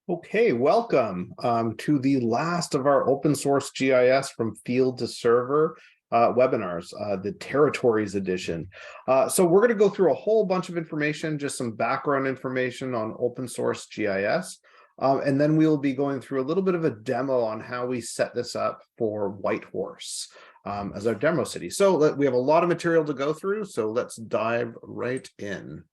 Okay, welcome to the last of our open source GIS from field to server webinars, the territories edition. So we're going to go through a whole bunch of information, just some background information on open source GIS. And then we'll be going through a little bit of a demo on how we set this up for Whitehorse as our demo city. So we have a lot of material to go through, so let's dive right in.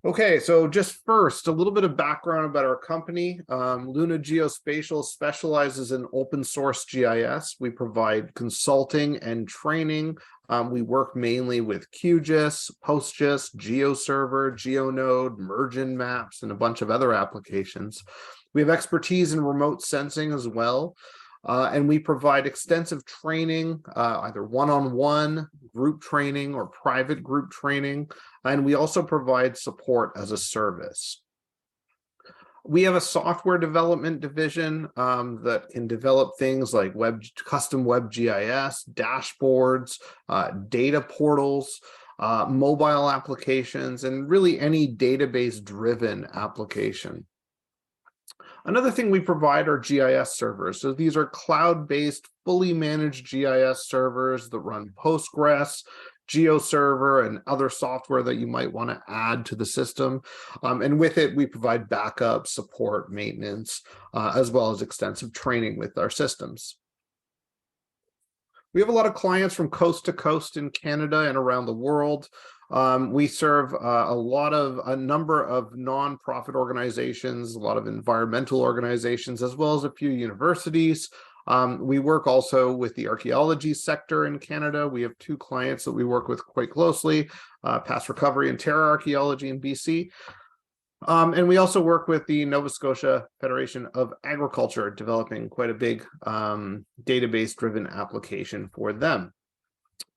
Okay, so just first, a little bit of background about our company. Luna Geospatial specializes in open source GIS. We provide consulting and training. We work mainly with QGIS, PostGIS, Geoserver, GeoNode, MerginMaps, and a bunch of other applications. We have expertise in remote sensing as well. And we provide extensive training, either one-on-one group training or private group training. And we also provide support as a service. We have a software development division that can develop things like custom web GIS, dashboards, data portals, mobile applications, and really any database-driven application. Another thing we provide are GIS servers. So these are cloud-based, fully managed GIS servers that run Postgres, Geoserver, and other software that you might want to add to the system. And with it, we provide backup, support, maintenance, as well as extensive training with our systems. We have a lot of clients from coast to coast in Canada and around the world. We serve a number of non-profit organizations, a lot of environmental organizations, as well as a few universities. We work also with the archaeology sector in Canada. We have two clients that we work with quite closely, Past Recovery and Terra Archaeology in BC. And we also work with the Nova Scotia Federation of Agriculture, developing quite a big database-driven application for them.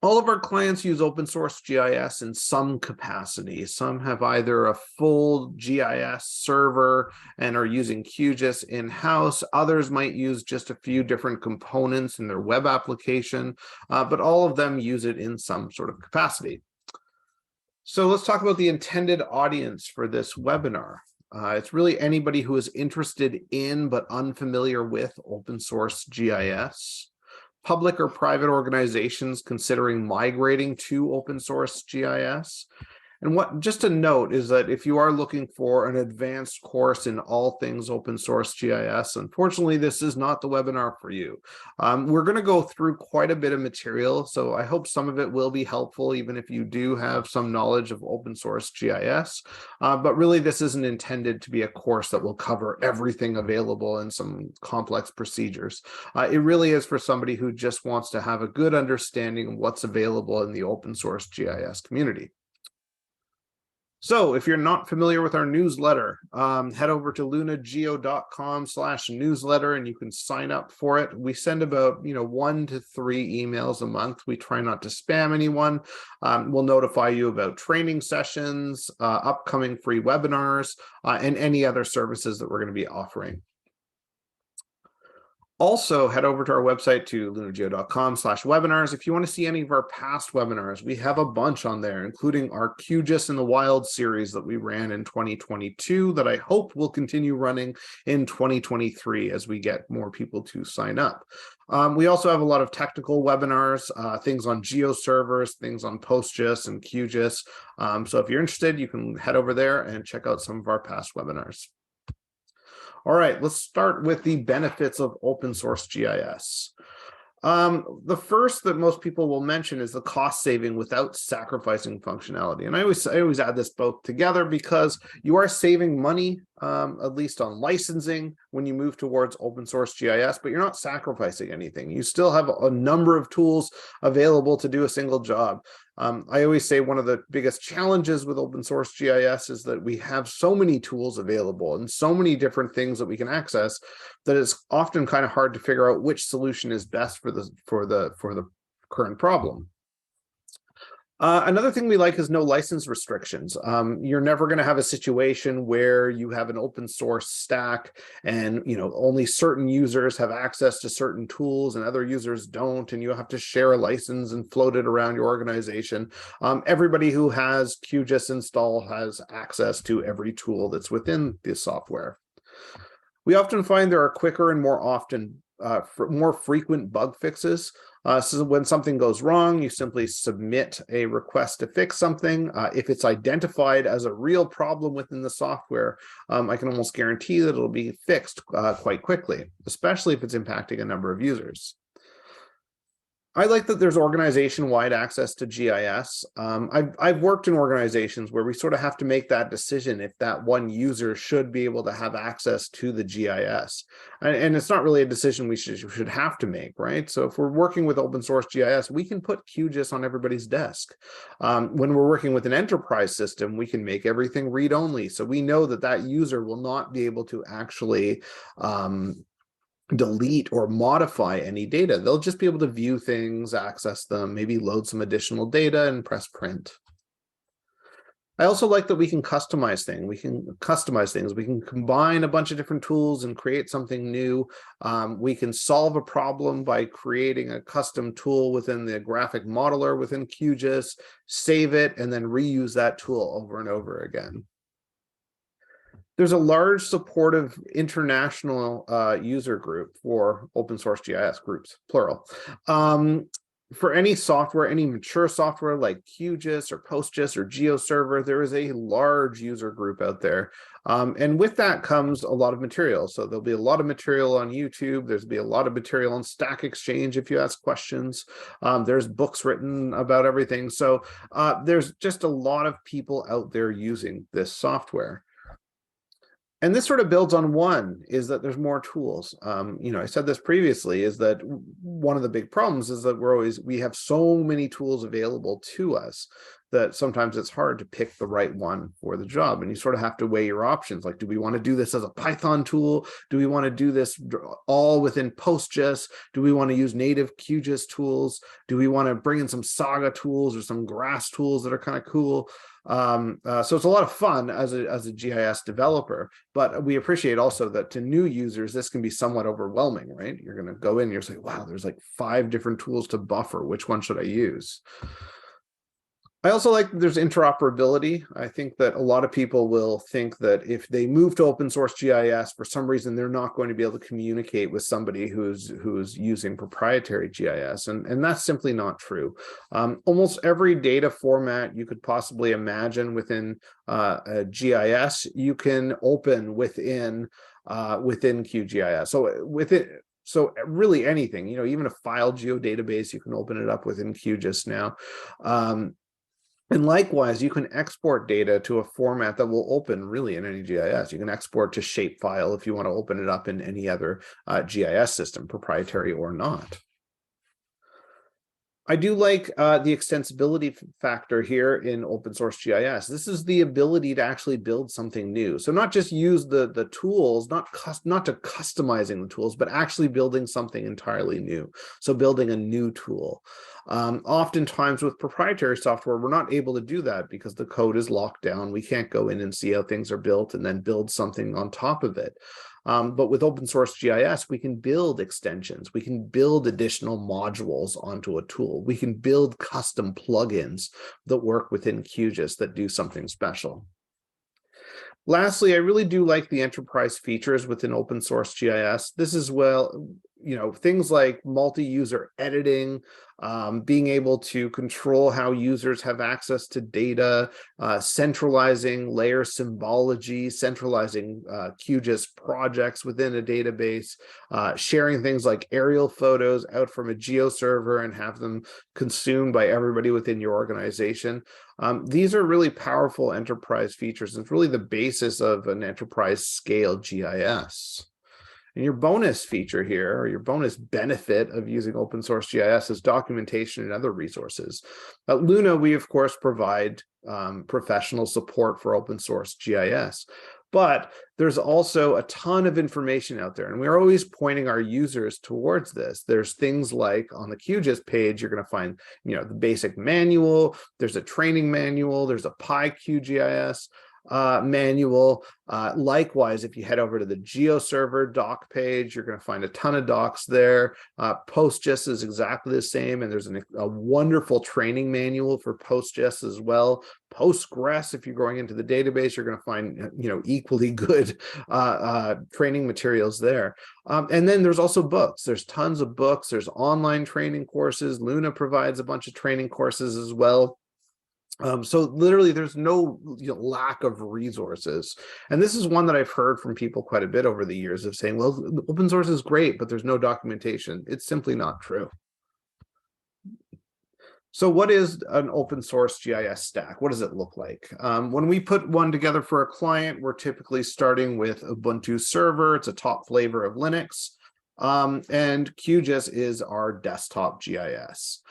All of our clients use open source GIS in some capacity. Some have either a full GIS server and are using QGIS in-house. Others might use just a few different components in their web application, but all of them use it in some sort of capacity. So let's talk about the intended audience for this webinar. It's really anybody who is interested in but unfamiliar with open source GIS. Public or private organizations considering migrating to open source GIS. And just a note is that if you are looking for an advanced course in all things open source GIS, unfortunately, this is not the webinar for you. We're going to go through quite a bit of material, so I hope some of it will be helpful, even if you do have some knowledge of open source GIS. But really, this isn't intended to be a course that will cover everything available in some complex procedures. It really is for somebody who just wants to have a good understanding of what's available in the open source GIS community. So if you're not familiar with our newsletter, head over to lunageo.com/newsletter and you can sign up for it. We send about 1 to 3 emails a month. We try not to spam anyone. We'll notify you about training sessions, upcoming free webinars, and any other services that we're going to be offering. Also, head over to our website to lunageo.com/webinars. If you want to see any of our past webinars, we have a bunch on there, including our QGIS in the Wild series that we ran in 2022 that I hope will continue running in 2023 as we get more people to sign up. We also have a lot of technical webinars, things on Geoservers, things on PostGIS and QGIS. So if you're interested, you can head over there and check out some of our past webinars. All right, let's start with the benefits of open source GIS. The first that most people will mention is the cost saving without sacrificing functionality. And I always add this both together because you are saving money, at least on licensing when you move towards open source GIS, but you're not sacrificing anything. You still have a number of tools available to do a single job. I always say one of the biggest challenges with open source GIS is that we have so many tools available and so many different things that we can access that it's often kind of hard to figure out which solution is best for the current problem. Another thing we like is no license restrictions. You're never going to have a situation where you have an open source stack and only certain users have access to certain tools and other users don't, and you have to share a license and float it around your organization. Everybody who has QGIS installed has access to every tool that's within the software. We often find there are quicker and more frequent bug fixes. So when something goes wrong, you simply submit a request to fix something. If it's identified as a real problem within the software, I can almost guarantee that it'll be fixed quite quickly, especially if it's impacting a number of users. I like that there's organization-wide access to GIS. I've worked in organizations where we sort of have to make that decision if that one user should be able to have access to the GIS. And it's not really a decision we should have to make, right? So if we're working with open source GIS, we can put QGIS on everybody's desk. When we're working with an enterprise system, we can make everything read-only. So we know that that user will not be able to actually delete or modify any data. They'll just be able to view things, access them, maybe load some additional data and press print. I also like that we can customize things. We can combine a bunch of different tools and create something new. We can solve a problem by creating a custom tool within the graphic modeler within QGIS, save it, and then reuse that tool over and over again. There's a large supportive international user group for open source GIS groups, plural. For any software, any mature software like QGIS or PostGIS or Geoserver, there is a large user group out there. And with that comes a lot of material. So there'll be a lot of material on YouTube. There's be a lot of material on Stack Exchange if you ask questions. There's books written about everything. So there's just a lot of people out there using this software. And this sort of builds on one, is that there's more tools. I said this previously, is that one of the big problems is that we have so many tools available to us that sometimes it's hard to pick the right one for the job. And you sort of have to weigh your options. Like, do we want to do this as a Python tool? Do we want to do this all within PostGIS? Do we want to use native QGIS tools? Do we want to bring in some Saga tools or some GRASS tools that are kind of cool? So it's a lot of fun as a GIS developer, but we appreciate also that to new users, this can be somewhat overwhelming, right? You're going to go in, you're saying, wow, there's like 5 different tools to buffer. Which one should I use? I also like that there's interoperability. I think that a lot of people will think that if they move to open source GIS, for some reason, they're not going to be able to communicate with somebody who's using proprietary GIS. And that's simply not true. Almost every data format you could possibly imagine within a GIS, you can open within QGIS. So really anything, even a file geodatabase, you can open it up within QGIS now. And likewise, you can export data to a format that will open really in any GIS. You can export to shapefile if you want to open it up in any other GIS system, proprietary or not. I do like the extensibility factor here in open source GIS. This is the ability to actually build something new. So not just use the tools, not to customizing the tools, but actually building something entirely new. So building a new tool. Oftentimes with proprietary software, we're not able to do that because the code is locked down. We can't go in and see how things are built and then build something on top of it. But with open source GIS, we can build extensions. We can build additional modules onto a tool. We can build custom plugins that work within QGIS that do something special. Lastly, I really do like the enterprise features within open source GIS. This is things like multi-user editing, being able to control how users have access to data, centralizing layer symbology, centralizing QGIS projects within a database, sharing things like aerial photos out from a Geoserver and have them consumed by everybody within your organization. These are really powerful enterprise features. It's really the basis of an enterprise scale GIS. And your bonus feature here, or your bonus benefit of using open source GIS, is documentation and other resources. At Luna, we of course provide professional support for open source GIS, But there's also a ton of information out there, and we're always pointing our users towards this. There's things like on the QGIS page, you're going to find, the basic manual. There's a training manual. There's a QGIS manual. Likewise, if you head over to the Geoserver doc page, you're going to find a ton of docs there. PostGIS is exactly the same, and there's a wonderful training manual for PostGIS as well. Postgres, if you're going into the database, you're going to find equally good training materials there. And then there's also books. There's tons of books. There's online training courses. Luna provides a bunch of training courses as well. So literally there's no lack of resources. And this is one that I've heard from people quite a bit over the years of saying, well, open source is great, but there's no documentation. It's simply not true. So what is an open source GIS stack? What does it look like? When we put one together for a client, we're typically starting with Ubuntu server. It's a top flavor of Linux. And QGIS is our desktop GIS.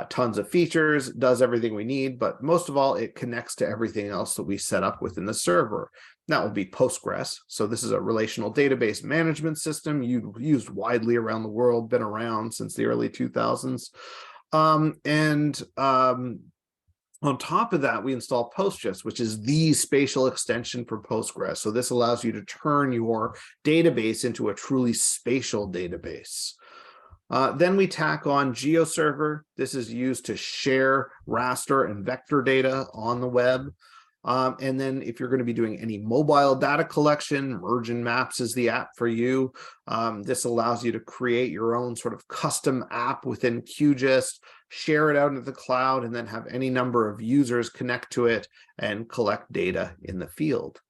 Tons of features, does everything we need, but most of all, it connects to everything else that we set up within the server. That will be Postgres. So this is a relational database management system used widely around the world, been around since the early 2000s. On top of that, we install PostGIS, which is the spatial extension for Postgres. So this allows you to turn your database into a truly spatial database. Then we tack on Geoserver. This is used to share raster and vector data on the web. And then if you're going to be doing any mobile data collection, MerginMaps is the app for you. This allows you to create your own sort of custom app within QGIS, share it out into the cloud, and then have any number of users connect to it and collect data in the field.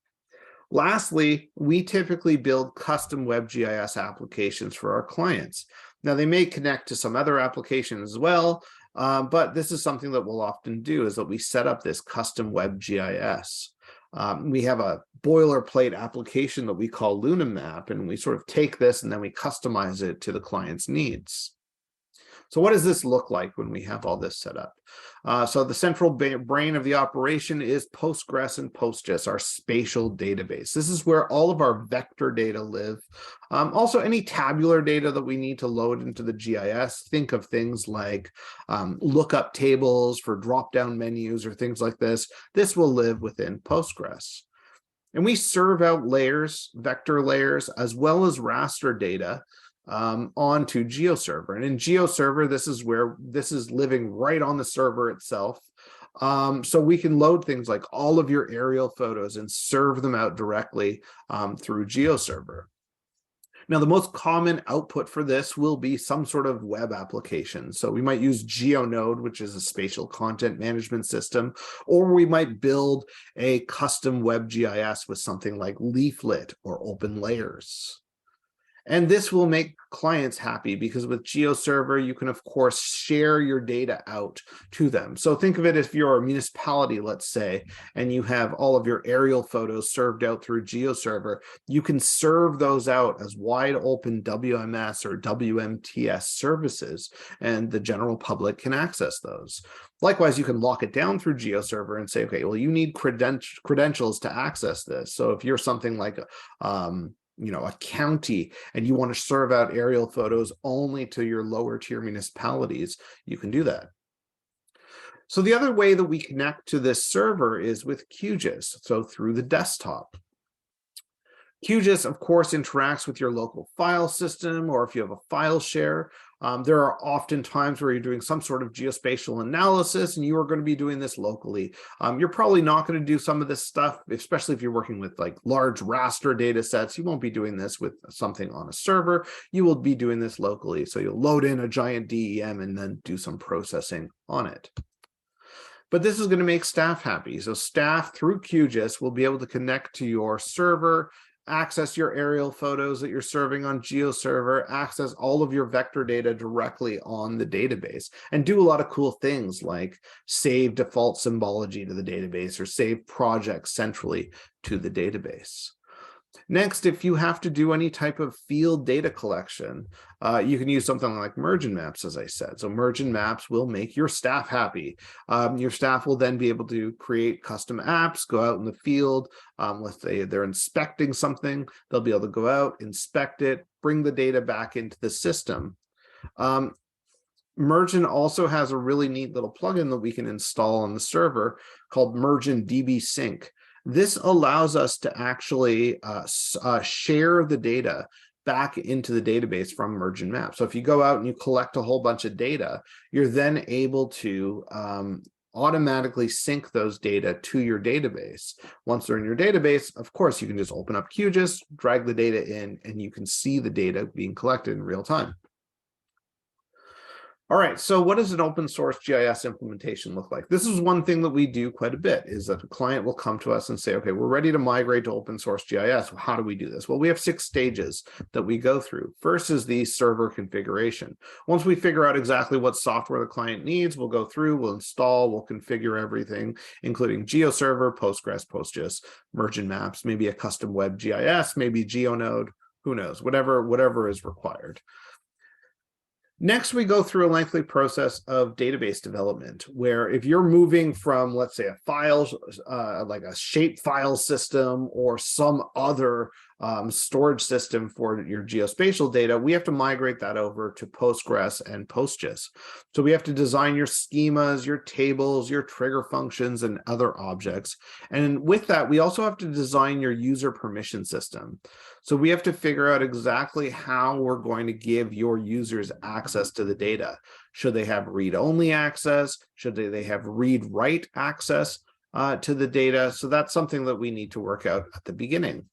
Lastly, we typically build custom WebGIS applications for our clients. Now, they may connect to some other applications as well, but this is something that we'll often do, is that we set up this custom WebGIS. We have a boilerplate application that we call LunaMap, and we sort of take this and then we customize it to the client's needs. So what does this look like when we have all this set up? So the central brain of the operation is Postgres and PostGIS, our spatial database. This is where all of our vector data live. Also, any tabular data that we need to load into the GIS, think of things like lookup tables for drop-down menus or things like this. This will live within Postgres. And we serve out layers, vector layers, as well as raster data onto Geoserver. And in Geoserver, this is living right on the server itself. So we can load things like all of your aerial photos and serve them out directly through Geoserver. Now, the most common output for this will be some sort of web application. So we might use GeoNode, which is a spatial content management system, or we might build a custom WebGIS with something like Leaflet or Open Layers. And this will make clients happy because with Geoserver, you can, of course, share your data out to them. So think of it if you're a municipality, let's say, and you have all of your aerial photos served out through Geoserver. You can serve those out as wide open WMS or WMTS services, and the general public can access those. Likewise, you can lock it down through Geoserver and say, okay, well, you need credentials to access this. So if you're something like a county and you want to serve out aerial photos only to your lower tier municipalities, you can do that. So the other way that we connect to this server is with QGIS, so through the desktop. QGIS, of course, interacts with your local file system, or if you have a file share. There are often times where you're doing some sort of geospatial analysis and you are going to be doing this locally. You're probably not going to do some of this stuff, especially if you're working with like large raster data sets. You won't be doing this with something on a server. You will be doing this locally. So you'll load in a giant DEM and then do some processing on it. But this is going to make staff happy. So staff through QGIS will be able to connect to your server, access your aerial photos that you're serving on Geoserver, access all of your vector data directly on the database, and do a lot of cool things like save default symbology to the database or save projects centrally to the database. Next, if you have to do any type of field data collection, you can use something like MerginMaps, as I said. So MerginMaps will make your staff happy. Your staff will then be able to create custom apps, go out in the field. Let's say they're inspecting something, they'll be able to go out, inspect it, bring the data back into the system. Mergin also has a really neat little plugin that we can install on the server called Mergin DB Sync. This allows us to actually share the data back into the database from MerginMaps. So if you go out and you collect a whole bunch of data, you're then able to automatically sync those data to your database. Once they're in your database, of course, you can just open up QGIS, drag the data in, and you can see the data being collected in real time. All right, so what does an open source GIS implementation look like? This is one thing that we do quite a bit, is that a client will come to us and say, okay, we're ready to migrate to open source GIS. How do we do this? Well, we have 6 stages that we go through. First is the server configuration. Once we figure out exactly what software the client needs, we'll go through, we'll install, we'll configure everything, including Geoserver, Postgres, PostGIS, MerginMaps, maybe a custom web GIS, maybe GeoNode, who knows, whatever is required. Next, we go through a lengthy process of database development, where if you're moving from, let's say, a file, like a shape file system or some other storage system for your geospatial data, we have to migrate that over to Postgres and PostGIS. So we have to design your schemas, your tables, your trigger functions, and other objects. And with that, we also have to design your user permission system. So we have to figure out exactly how we're going to give your users access to the data. Should they have read-only access? Should they have read-write access to the data? So that's something that we need to work out at the beginning.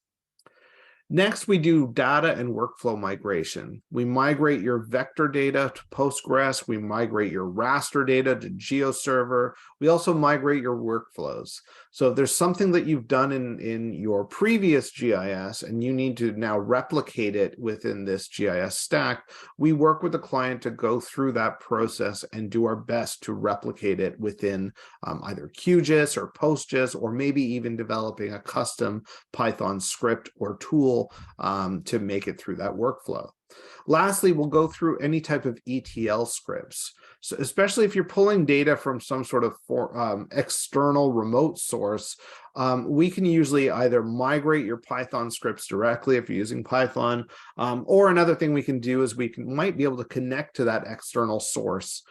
Next, we do data and workflow migration. We migrate your vector data to Postgres. We migrate your raster data to Geoserver. We also migrate your workflows. So if there's something that you've done in your previous GIS and you need to now replicate it within this GIS stack, we work with the client to go through that process and do our best to replicate it within either QGIS or PostGIS, or maybe even developing a custom Python script or tool to make it through that workflow. Lastly, we'll go through any type of ETL scripts. So especially if you're pulling data from some sort of external remote source, we can usually either migrate your Python scripts directly if you're using Python, or another thing we can do is might be able to connect to that external source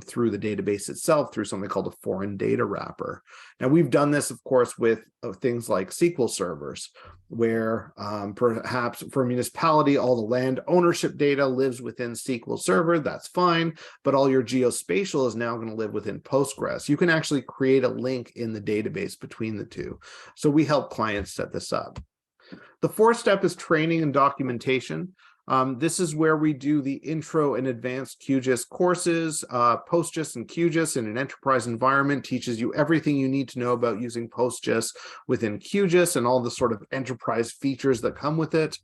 through the database itself through something called a foreign data wrapper. Now, we've done this, of course, with things like SQL servers, where perhaps for a municipality, all the land ownership data lives within SQL Server. That's fine, but all your geospatial is now going to live within Postgres. You can actually create a link in the database between the two. So we help clients set this up. The 4th step is training and documentation. This is where we do the intro and advanced QGIS courses. PostGIS and QGIS in an enterprise environment teaches you everything you need to know about using PostGIS within QGIS and all the sort of enterprise features that come with it.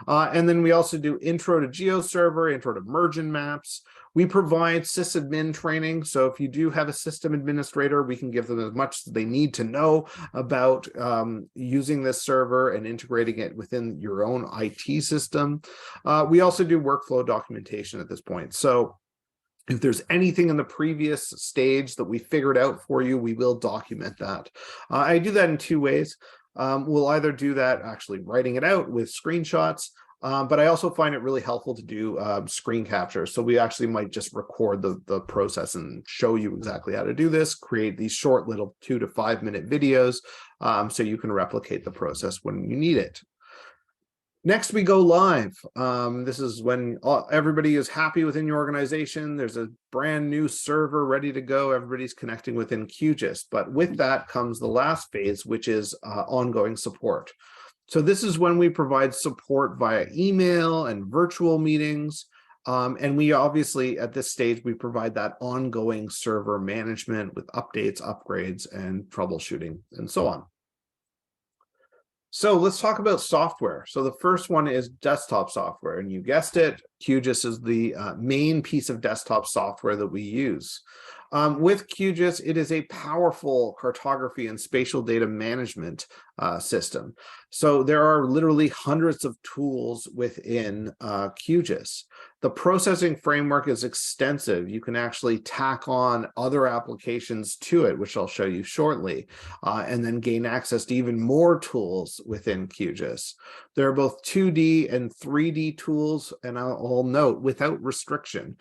And then we also do intro to Geoserver, intro to MerginMaps. We provide sysadmin training. So if you do have a system administrator, we can give them as much as they need to know about using this server and integrating it within your own IT system. We also do workflow documentation at this point. So if there's anything in the previous stage that we figured out for you, we will document that. I do that in 2 ways. We'll either do that actually writing it out with screenshots, but I also find it really helpful to do screen capture. So we actually might just record the process and show you exactly how to do this, create these short little 2 to 5 minute videos so you can replicate the process when you need it. Next, we go live. This is when everybody is happy within your organization. There's a brand new server ready to go. Everybody's connecting within QGIS. But with that comes the last phase, which is ongoing support. So this is when we provide support via email and virtual meetings. And we obviously, at this stage, we provide that ongoing server management with updates, upgrades, and troubleshooting, and so on. So let's talk about software. So the first one is desktop software, and you guessed it, QGIS is the main piece of desktop software that we use. With QGIS, it is a powerful cartography and spatial data management system. So there are literally hundreds of tools within QGIS. The processing framework is extensive. You can actually tack on other applications to it, which I'll show you shortly, and then gain access to even more tools within QGIS. There are both 2D and 3D tools, and I'll note, without restriction.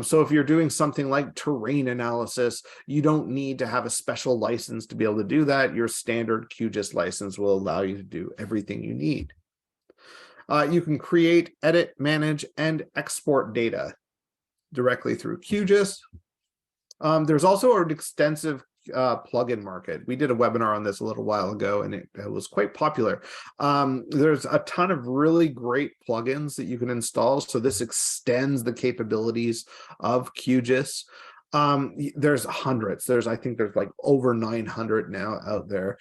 So if you're doing something like terrain analysis, you don't need to have a special license to be able to do that. Your standard QGIS license will allow you to do everything you need. You can create, edit, manage, and export data directly through QGIS. There's also an extensive plugin market. We did a webinar on this a little while ago, and it was quite popular. There's a ton of really great plugins that you can install. So this extends the capabilities of QGIS. There's hundreds. I think there's like over 900 now out there.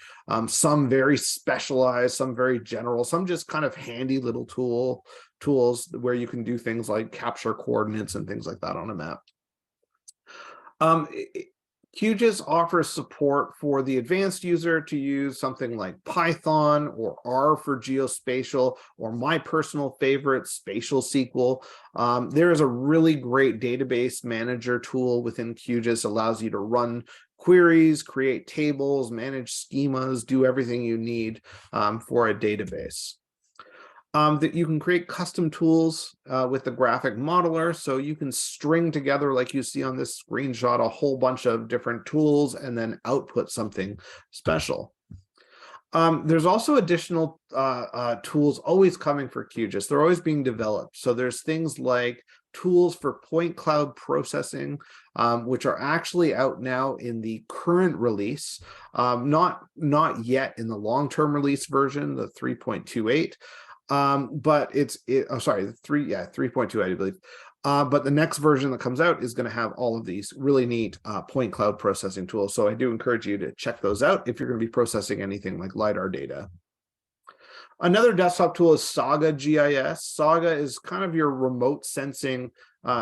Some very specialized, some very general, some just kind of handy little tools where you can do things like capture coordinates and things like that on a map. QGIS offers support for the advanced user to use something like Python or R for geospatial, or my personal favorite, spatial SQL. There is a really great database manager tool within QGIS, allows you to run queries, create tables, manage schemas, do everything you need for a database. That you can create custom tools with the graphic modeler, so you can string together, like you see on this screenshot, a whole bunch of different tools and then output something special. There's also additional tools always coming for QGIS. They're always being developed. So there's things like tools for point cloud processing, which are actually out now in the current release, not yet in the long-term release version, the 3.28. But sorry, 3.2, I believe. But the next version that comes out is going to have all of these really neat point cloud processing tools. So I do encourage you to check those out if you're going to be processing anything like LiDAR data. Another desktop tool is Saga GIS. Saga is kind of your remote sensing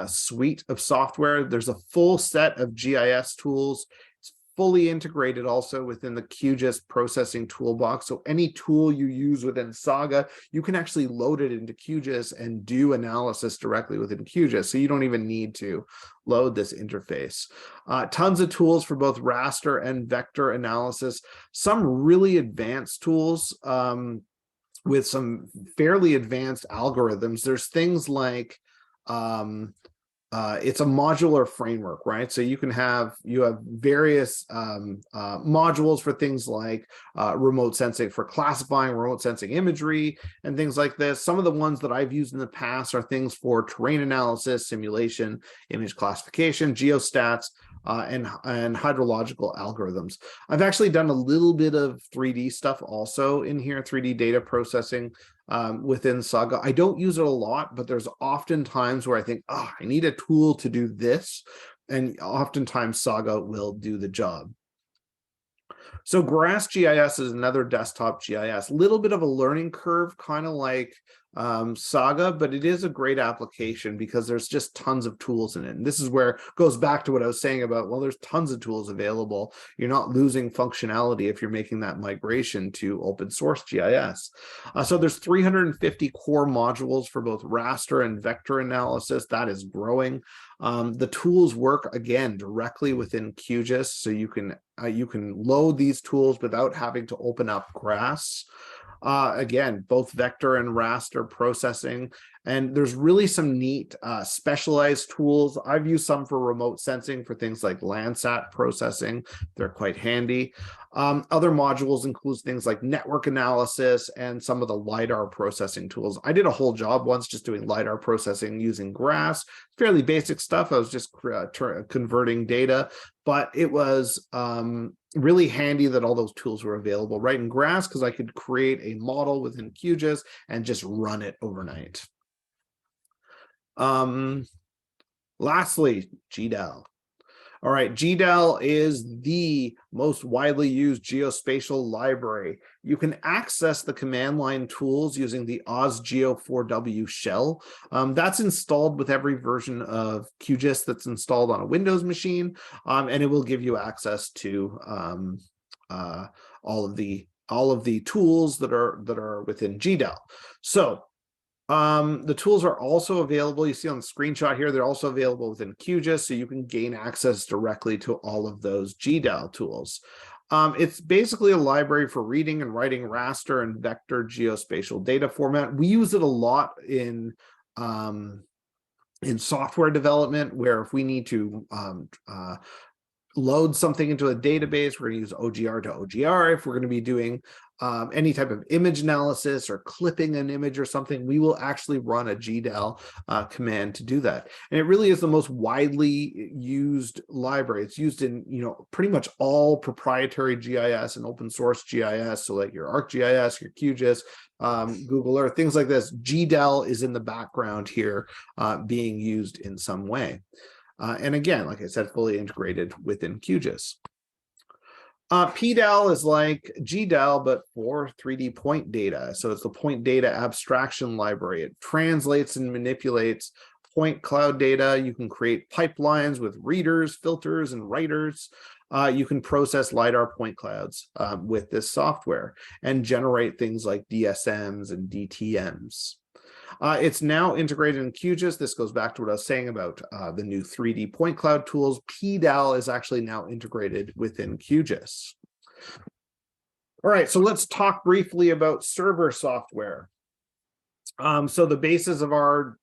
suite of software. There's a full set of GIS tools. Fully integrated also within the QGIS processing toolbox. So any tool you use within Saga, you can actually load it into QGIS and do analysis directly within QGIS. So you don't even need to load this interface. Tons of tools for both raster and vector analysis. Some really advanced tools with some fairly advanced algorithms. There's things like it's a modular framework, right? So you have various modules for things like remote sensing, for classifying remote sensing imagery and things like this. Some of the ones that I've used in the past are things for terrain analysis, simulation, image classification, geostats, and hydrological algorithms. I've actually done a little bit of 3D stuff also in here, 3D data processing within Saga. I don't use it a lot, but there's often times where I think, I need a tool to do this, and oftentimes Saga will do the job. So Grass GIS is another desktop GIS, little bit of a learning curve, kind of like Saga, but it is a great application because there's just tons of tools in it. And this is where it goes back to what I was saying about, well, there's tons of tools available. You're not losing functionality if you're making that migration to open source GIS. So there's 350 core modules for both raster and vector analysis. That is growing. The tools work, again, directly within QGIS, so you can load these tools without having to open up Grass. Again, both vector and raster processing, and there's really some neat specialized tools. I've used some for remote sensing for things like Landsat processing. They're quite handy. Other modules include things like network analysis and some of the LiDAR processing tools. I did a whole job once just doing LiDAR processing using Grass. Fairly basic stuff. I was just converting data, but it was really handy that all those tools were available right in Grass, because I could create a model within QGIS and just run it overnight. Lastly, GDAL. All right, GDAL is the most widely used geospatial library. You can access the command line tools using the OSGeo4W shell. That's installed with every version of QGIS that's installed on a Windows machine, and it will give you access to all of the tools that are within GDAL. So the tools are also available. You see on the screenshot here, they're also available within QGIS, so you can gain access directly to all of those GDAL tools. It's basically a library for reading and writing raster and vector geospatial data format. We use it a lot in software development, where if we need to load something into a database, we're going to use OGR to OGR. If we're going to be doing any type of image analysis or clipping an image or something, we will actually run a GDAL command to do that. And it really is the most widely used library. It's used in, pretty much all proprietary GIS and open source GIS. So like your ArcGIS, your QGIS, Google Earth, things like this. GDAL is in the background here being used in some way. And again, like I said, fully integrated within QGIS. PDAL is like GDAL, but for 3D point data. So it's the point data abstraction library. It translates and manipulates point cloud data. You can create pipelines with readers, filters, and writers. You can process LiDAR point clouds with this software and generate things like DSMs and DTMs. It's now integrated in QGIS. This goes back to what I was saying about the new 3D point cloud tools. PDAL is actually now integrated within QGIS. All right, so let's talk briefly about server software. So the basis of our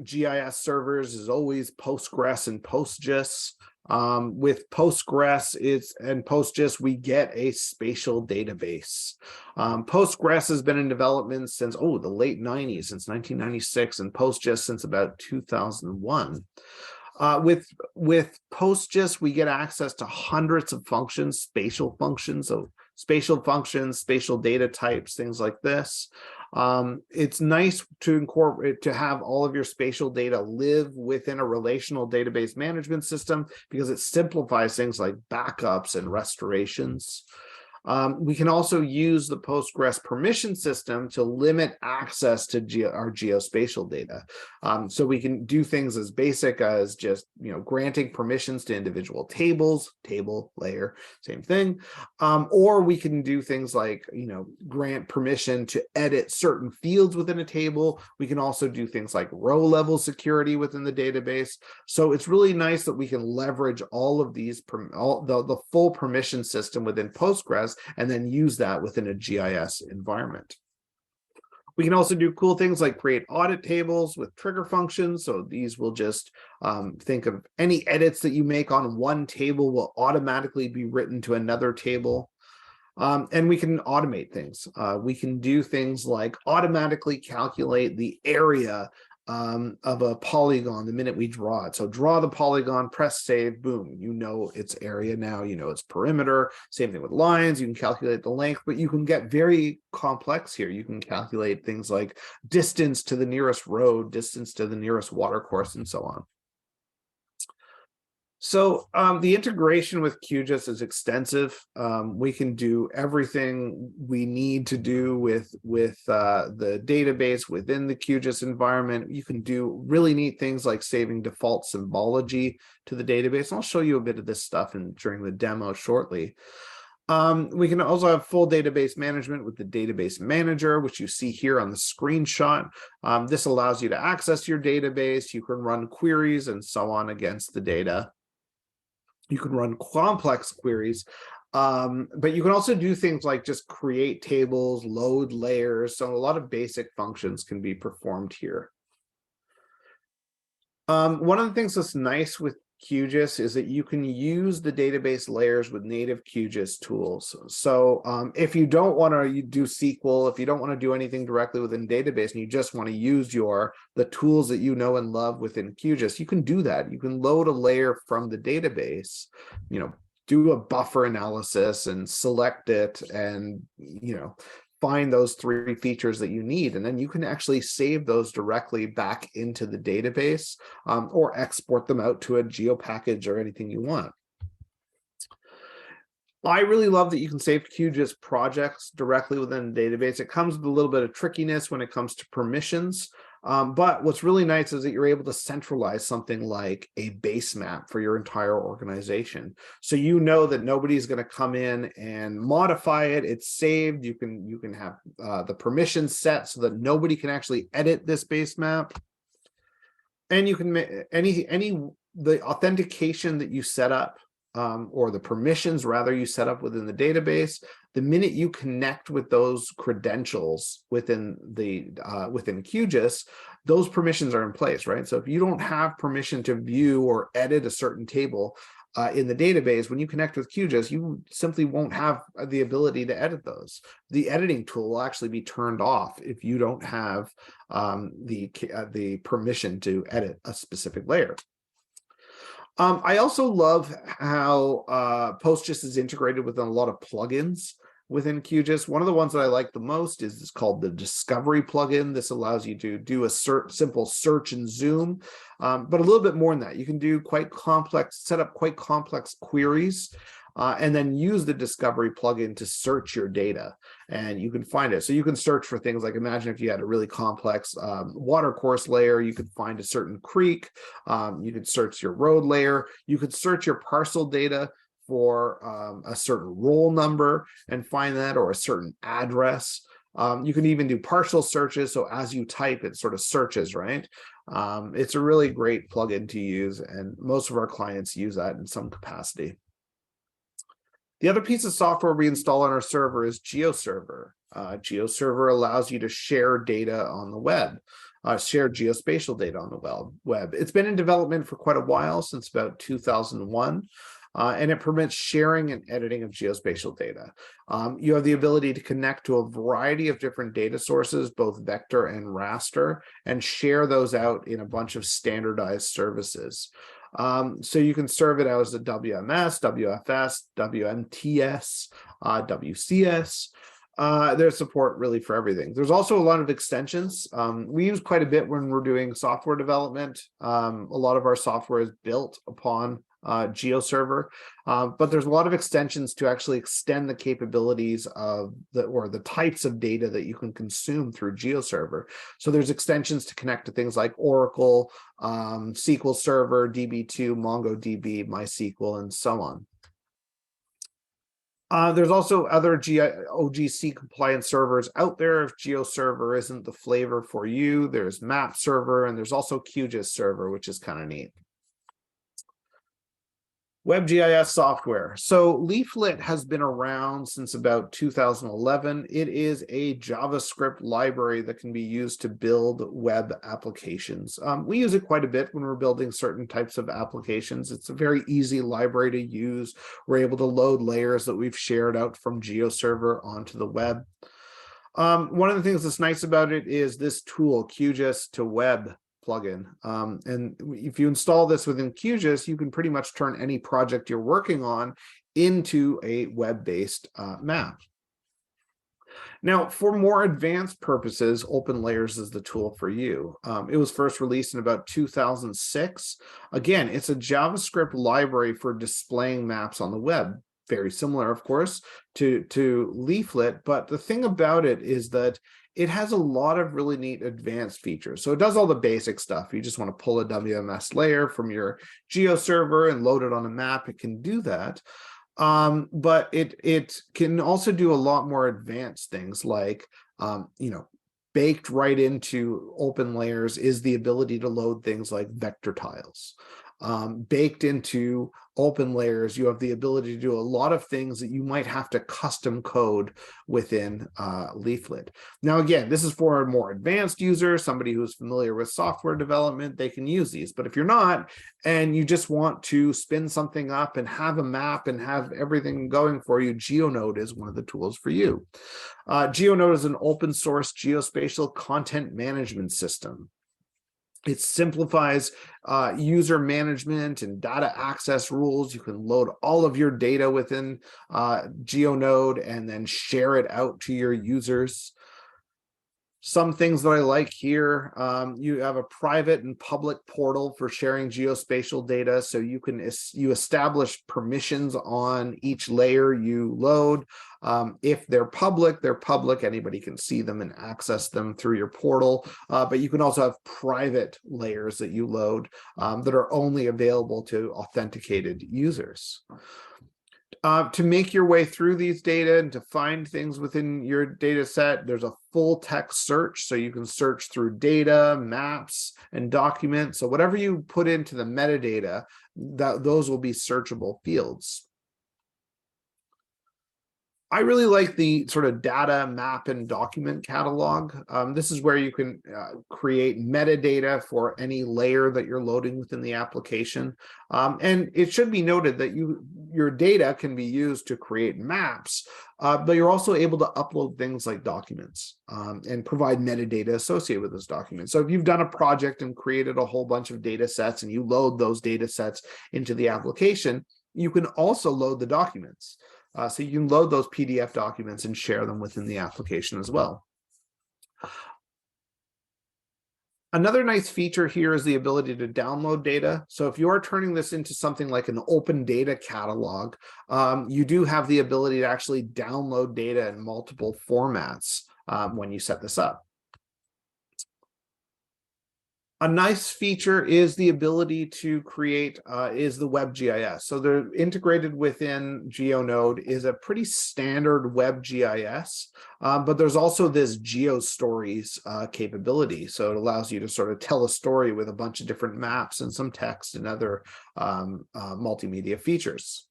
GIS servers is always Postgres and PostGIS. With Postgres and PostGIS, we get a spatial database. Postgres has been in development since the late 90s, since 1996, and PostGIS since about 2001. With PostGIS, we get access to hundreds of functions, spatial functions, so spatial functions, spatial data types, things like this. It's nice to incorporate, to have all of your spatial data live within a relational database management system, because it simplifies things like backups and restorations. We can also use the Postgres permission system to limit access to our geospatial data. So we can do things as basic as just, granting permissions to individual tables, table, layer, same thing. Or we can do things like, grant permission to edit certain fields within a table. We can also do things like row level security within the database. So it's really nice that we can leverage all of these, the full permission system within Postgres, and then use that within a GIS environment. We can also do cool things like create audit tables with trigger functions. So these will just think of any edits that you make on one table will automatically be written to another table. And we can automate things. We can do things like automatically calculate the area of a polygon the minute we draw it. So draw the polygon, press save, boom, its area now, its perimeter. Same thing with lines. You can calculate the length, but you can get very complex here. You can calculate things like distance to the nearest road, distance to the nearest watercourse, and so on. So the integration with QGIS is extensive. We can do everything we need to do with the database within the QGIS environment. You can do really neat things like saving default symbology to the database. And I'll show you a bit of this stuff during the demo shortly. We can also have full database management with the database manager, which you see here on the screenshot. This allows you to access your database. You can run queries and so on against the data. You can run complex queries, but you can also do things like just create tables, load layers. So a lot of basic functions can be performed here. One of the things that's nice with QGIS is that you can use the database layers with native QGIS tools. So if you don't want to do SQL, if you don't want to do anything directly within database and you just want to use the tools that you know and love within QGIS, you can do that. You can load a layer from the database, do a buffer analysis and select it and, find those 3 features that you need, and then you can actually save those directly back into the database, or export them out to a geo package or anything you want. I really love that you can save QGIS projects directly within the database. It comes with a little bit of trickiness when it comes to permissions. But what's really nice is that you're able to centralize something like a base map for your entire organization. So you know that nobody's going to come in and modify it. It's saved. You can have the permissions set so that nobody can actually edit this base map. And you can the authentication that you set up, or the permissions rather you set up within the database, the minute you connect with those credentials within within QGIS, those permissions are in place, right? So if you don't have permission to view or edit a certain table in the database, when you connect with QGIS, you simply won't have the ability to edit those. The editing tool will actually be turned off if you don't have the permission to edit a specific layer. I also love how PostGIS is integrated within a lot of plugins within QGIS. One of the ones that I like the most is called the Discovery plugin. This allows you to do a simple search and zoom, but a little bit more than that. You can do set up quite complex queries, and then use the Discovery plugin to search your data, and you can find it. So you can search for things like, imagine if you had a really complex watercourse layer, you could find a certain creek, you could search your road layer, you could search your parcel data for a certain roll number and find that, or a certain address. You can even do partial searches, so as you type, it sort of searches, right? It's a really great plugin to use, and most of our clients use that in some capacity. The other piece of software we install on our server is Geoserver. Geoserver allows you to share data on the web, share geospatial data on the web. It's been in development for quite a while, since about 2001. And it permits sharing and editing of geospatial data. You have the ability to connect to a variety of different data sources, both vector and raster, and share those out in a bunch of standardized services. So you can serve it as a WMS, WFS, WMTS, WCS. There's support really for everything. There's also a lot of extensions. We use quite a bit when we're doing software development. A lot of our software is built upon Geoserver, but there's a lot of extensions to actually extend the capabilities of the types of data that you can consume through Geoserver. So there's extensions to connect to things like Oracle, SQL Server, DB2, MongoDB, MySQL, and so on. There's also other OGC compliant servers out there. If Geoserver isn't the flavor for you, there's Map Server, and there's also QGIS Server, which is kind of neat. WebGIS software. So Leaflet has been around since about 2011. It is a JavaScript library that can be used to build web applications. We use it quite a bit when we're building certain types of applications. It's a very easy library to use. We're able to load layers that we've shared out from Geoserver onto the web. One of the things that's nice about it is this tool, QGIS to Web plugin. And if you install this within QGIS, you can pretty much turn any project you're working on into a web-based map. Now, for more advanced purposes, OpenLayers is the tool for you. It was first released in about 2006. Again, it's a JavaScript library for displaying maps on the web. Very similar, of course, to Leaflet, but the thing about it is that it has a lot of really neat advanced features. So it does all the basic stuff. You just want to pull a WMS layer from your Geoserver and load it on a map. It can do that. But it can also do a lot more advanced things like, baked right into OpenLayers is the ability to load things like vector tiles. Baked into OpenLayers, you have the ability to do a lot of things that you might have to custom code within Leaflet. Now, again, this is for a more advanced user, somebody who's familiar with software development, they can use these. But if you're not, and you just want to spin something up and have a map and have everything going for you, GeoNode is one of the tools for you. GeoNode is an open source geospatial content management system. It simplifies user management and data access rules. You can load all of your data within GeoNode and then share it out to your users. Some things that I like here, you have a private and public portal for sharing geospatial data. So you establish permissions on each layer you load. If they're public, anybody can see them and access them through your portal. But you can also have private layers that you load that are only available to authenticated users. To make your way through these data and to find things within your data set, there's a full text search. So you can search through data, maps, and documents. So whatever you put into the metadata, those will be searchable fields. I really like the sort of data, map, and document catalog. This is where you can create metadata for any layer that you're loading within the application. And it should be noted that your data can be used to create maps, but you're also able to upload things like documents and provide metadata associated with those documents. So if you've done a project and created a whole bunch of data sets and you load those data sets into the application, you can also load the documents. So you can load those PDF documents and share them within the application as well. Another nice feature here is the ability to download data. So if you are turning this into something like an open data catalog, you do have the ability to actually download data in multiple formats when you set this up. A nice feature is the ability to create is the web GIS. So they're integrated within GeoNode is a pretty standard web GIS, but there's also this GeoStories capability. So it allows you to sort of tell a story with a bunch of different maps and some text and other multimedia features.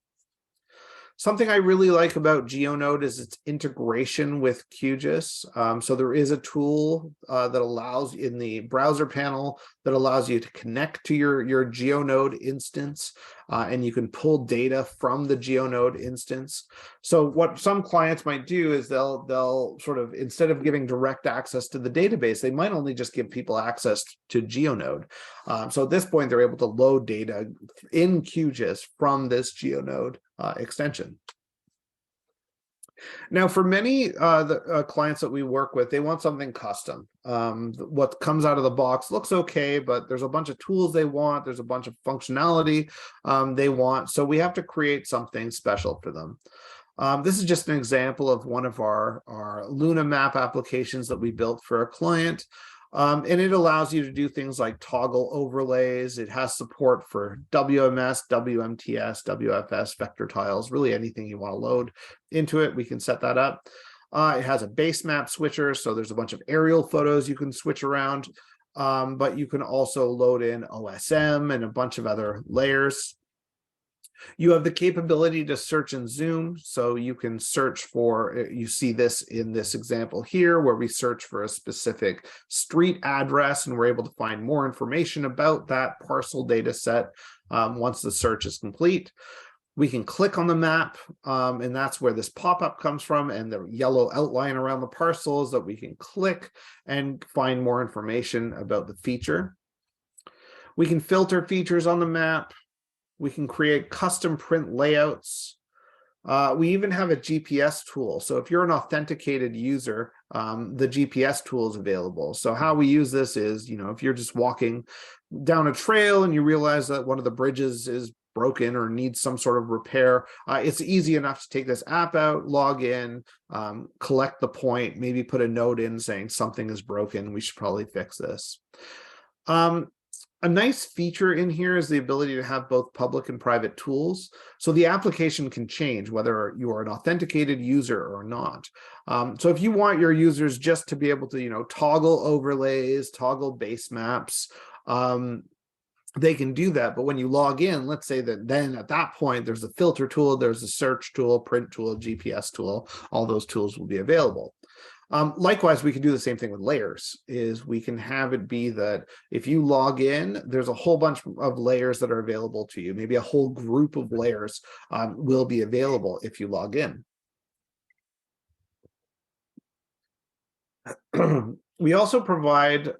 Something I really like about GeoNode is its integration with QGIS. So there is a tool that allows in the browser panel that allows you to connect to your GeoNode instance, and you can pull data from the GeoNode instance. So what some clients might do is they'll sort of, instead of giving direct access to the database, they might only just give people access to GeoNode. So at this point, they're able to load data in QGIS from this GeoNode extension. Now, for many clients that we work with, they want something custom. What comes out of the box looks okay, but there's a bunch of tools they want. There's a bunch of functionality they want. So we have to create something special for them. This is just an example of one of our LunaMap applications that we built for a client. And it allows you to do things like toggle overlays. It has support for WMS, WMTS, WFS, vector tiles, really anything you want to load into it, we can set that up. It has a base map switcher, so there's a bunch of aerial photos you can switch around, but you can also load in OSM and a bunch of other layers. You have the capability to search and zoom, so you can search for, you see this in this example here, where we search for a specific street address, and we're able to find more information about that parcel data set once the search is complete. We can click on the map, and that's where this pop-up comes from, and the yellow outline around the parcels that we can click and find more information about the feature. We can filter features on the map. We can create custom print layouts. We even have a GPS tool. So if you're an authenticated user, the GPS tool is available. So how we use this is, if you're just walking down a trail and you realize that one of the bridges is broken or needs some sort of repair, it's easy enough to take this app out, log in, collect the point, maybe put a note in saying something is broken, we should probably fix this. A nice feature in here is the ability to have both public and private tools. So the application can change whether you are an authenticated user or not. So if you want your users just to be able to, toggle overlays, toggle base maps, they can do that. But when you log in, let's say that then at that point, there's a filter tool, there's a search tool, print tool, GPS tool, all those tools will be available. Likewise, we can do the same thing with layers, is we can have it be that if you log in, there's a whole bunch of layers that are available to you. Maybe a whole group of layers will be available if you log in. We also provide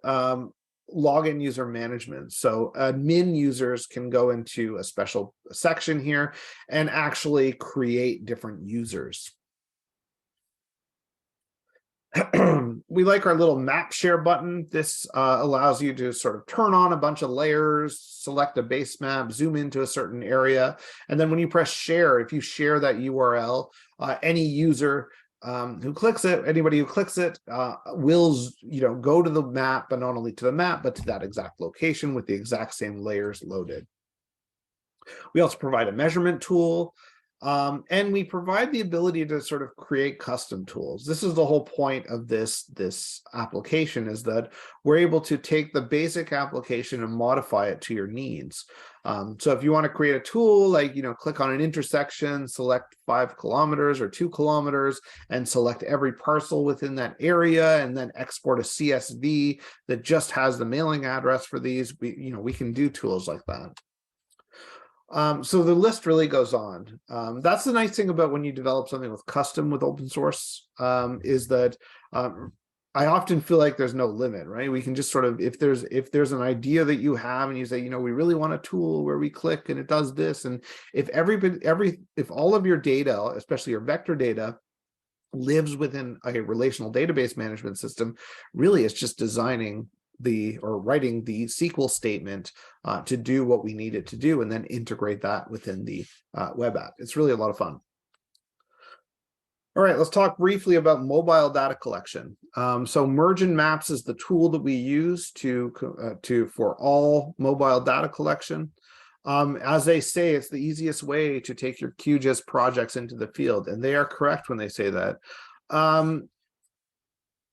login user management. So admin users can go into a special section here and actually create different users. We like our little map share button. This allows you to sort of turn on a bunch of layers, select a base map, zoom into a certain area. And then when you press share, if you share that URL, any user who clicks it, anybody who clicks it will, go to the map, but not only to the map, but to that exact location with the exact same layers loaded. We also provide a measurement tool. And we provide the ability to sort of create custom tools. This is the whole point of this application, is that we're able to take the basic application and modify it to your needs. So if you want to create a tool, like, click on an intersection, select 5 kilometers or 2 kilometers, and select every parcel within that area, and then export a CSV that just has the mailing address for these, we can do tools like that. So the list really goes on. That's the nice thing about when you develop something with custom with open source, is that I often feel like there's no limit, right? We can just sort of, if there's an idea that you have and you say, we really want a tool where we click and it does this, and if if all of your data, especially your vector data, lives within a relational database management system, really it's just designing writing the SQL statement to do what we need it to do, and then integrate that within the web app. It's really a lot of fun. All right, let's talk briefly about mobile data collection. So MerginMaps is the tool that we use for all mobile data collection. As they say, it's the easiest way to take your QGIS projects into the field, and they are correct when they say that.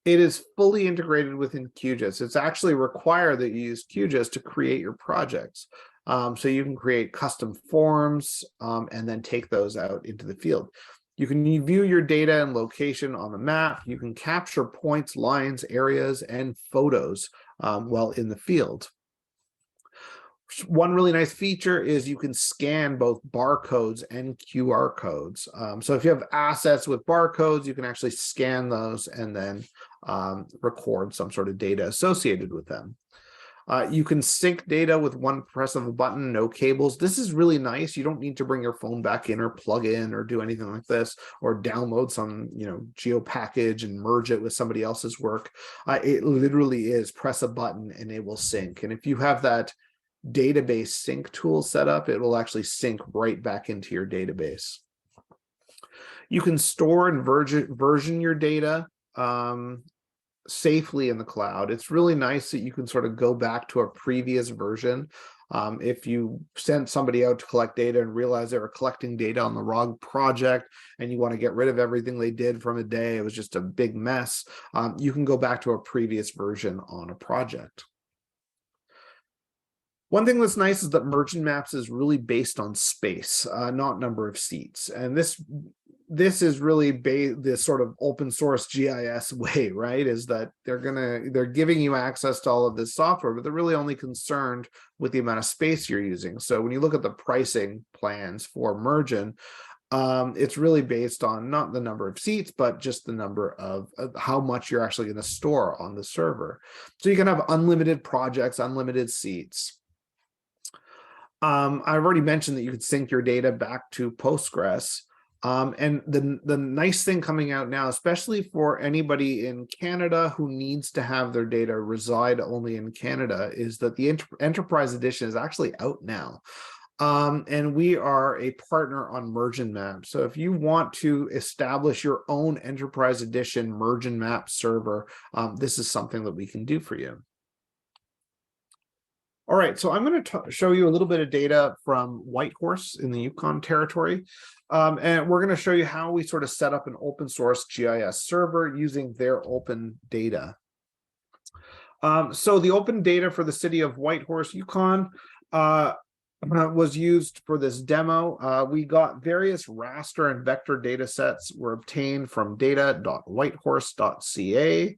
It is fully integrated within QGIS. It's actually required that you use QGIS to create your projects. So you can create custom forms and then take those out into the field. You can view your data and location on the map. You can capture points, lines, areas, and photos while in the field. One really nice feature is you can scan both barcodes and QR codes. So if you have assets with barcodes, you can actually scan those and then record some sort of data associated with them. You can sync data with one press of a button, no cables. This is really nice. You don't need to bring your phone back in or plug in or do anything like this, or download some, geo package and merge it with somebody else's work. It literally is press a button and it will sync. And if you have that database sync tool set up, it will actually sync right back into your database. You can store and version your data safely in the cloud. It's really nice that you can sort of go back to a previous version. If you sent somebody out to collect data and realize they were collecting data on the wrong project and you want to get rid of everything they did from a day, it was just a big mess, you can go back to a previous version on a project. One thing that's nice is that MerginMaps is really based on space, not number of seats. And this is really this sort of open source GIS way, right? Is that they're giving you access to all of this software, but they're really only concerned with the amount of space you're using. So when you look at the pricing plans for Mergin, it's really based on not the number of seats, but just the number of how much you're actually going to store on the server. So you can have unlimited projects, unlimited seats. I've already mentioned that you could sync your data back to Postgres. And the nice thing coming out now, especially for anybody in Canada who needs to have their data reside only in Canada, is that the Enterprise Edition is actually out now. And we are a partner on MerginMaps. So if you want to establish your own Enterprise Edition MerginMaps server, this is something that we can do for you. All right, so I'm going to show you a little bit of data from Whitehorse in the Yukon territory. And we're going to show you how we sort of set up an open source GIS server using their open data. So the open data for the city of Whitehorse, Yukon, was used for this demo. We got various raster and vector data sets were obtained from data.whitehorse.ca.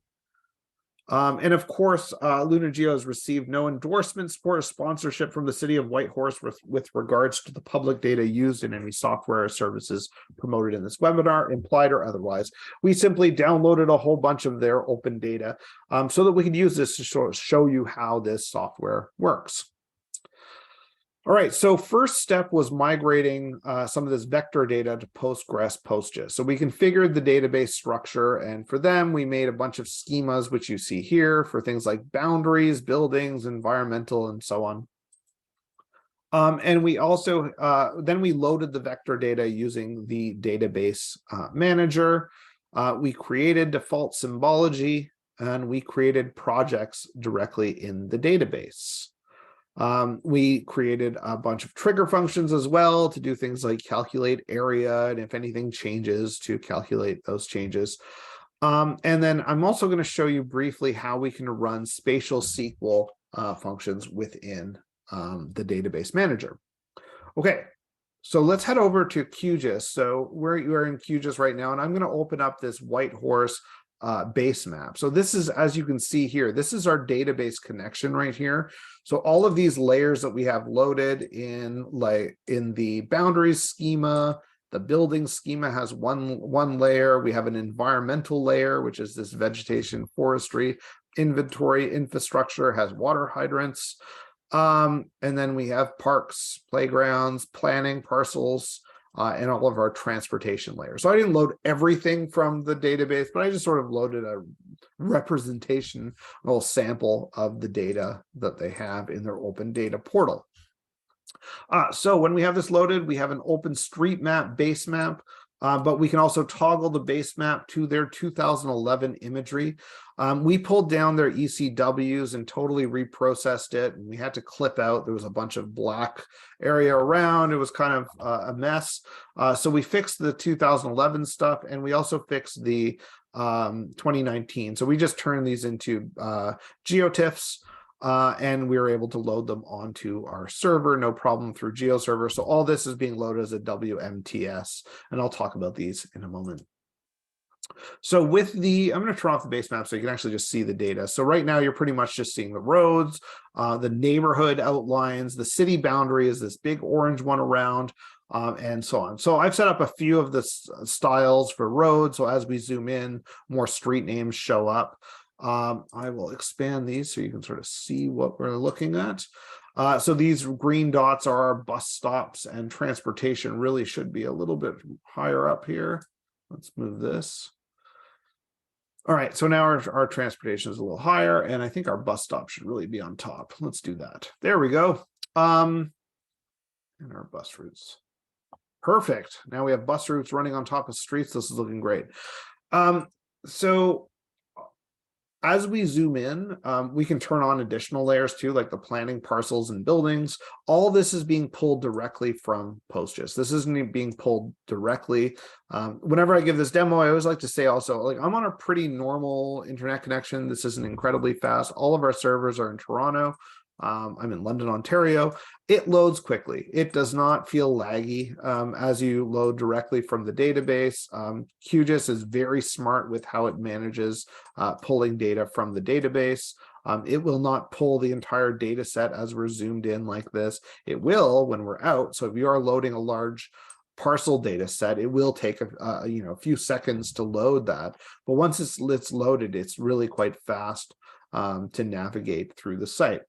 And of course, LunaGeo has received no endorsement, support, or sponsorship from the city of Whitehorse with regards to the public data used in any software or services promoted in this webinar, implied or otherwise. We simply downloaded a whole bunch of their open data so that we can use this to show you how this software works. All right, so first step was migrating some of this vector data to PostgIS. So we configured the database structure, and for them, we made a bunch of schemas, which you see here for things like boundaries, buildings, environmental, and so on. And we also, then we loaded the vector data using the database manager. We created default symbology, and we created projects directly in the database. We created a bunch of trigger functions as well to do things like calculate area, and if anything changes, to calculate those changes. And then I'm also going to show you briefly how we can run spatial SQL functions within the database manager. Okay, so let's head over to QGIS. So we're in QGIS right now, and I'm going to open up this Whitehorse base map. So this is, as you can see here, this is our database connection right here. So all of these layers that we have loaded in, like in the boundaries schema, the building schema has one layer. We have an environmental layer, which is this vegetation, forestry, inventory, infrastructure, has water hydrants. And then we have parks, playgrounds, planning, parcels, and all of our transportation layers. So I didn't load everything from the database, but I just sort of loaded a representation, a little sample of the data that they have in their open data portal. So when we have this loaded, we have an OpenStreetMap base map, but we can also toggle the base map to their 2011 imagery. We pulled down their ECWs and totally reprocessed it, and we had to clip out. There was a bunch of black area around. It was kind of a mess. So we fixed the 2011 stuff, and we also fixed the 2019. So we just turned these into GeoTIFFs, and we were able to load them onto our server, no problem, through Geoserver. So all this is being loaded as a WMTS, and I'll talk about these in a moment. So with the, I'm going to turn off the base map so you can actually just see the data. So right now you're pretty much just seeing the roads, the neighborhood outlines, the city boundary is this big orange one around, and so on. So I've set up a few of the styles for roads. So as we zoom in, more street names show up. I will expand these so you can sort of see what we're looking at. So these green dots are our bus stops, and transportation really should be a little bit higher up here. Let's move this. All right, so now our transportation is a little higher, and I think our bus stop should really be on top. Let's do that. There we go. And our bus routes. Perfect. Now we have bus routes running on top of streets. This is looking great. So as we zoom in, we can turn on additional layers too, like the planning, parcels, and buildings. All this is being pulled directly from PostGIS. This isn't being pulled directly. Whenever I give this demo, I always like to say also, like, I'm on a pretty normal internet connection. This isn't incredibly fast. All of our servers are in Toronto. I'm in London, Ontario. It loads quickly. It does not feel laggy as you load directly from the database. QGIS is very smart with how it manages pulling data from the database. It will not pull the entire data set as we're zoomed in like this. It will when we're out. So if you are loading a large parcel data set, it will take a few seconds to load that. But once it's loaded, it's really quite fast to navigate through the site.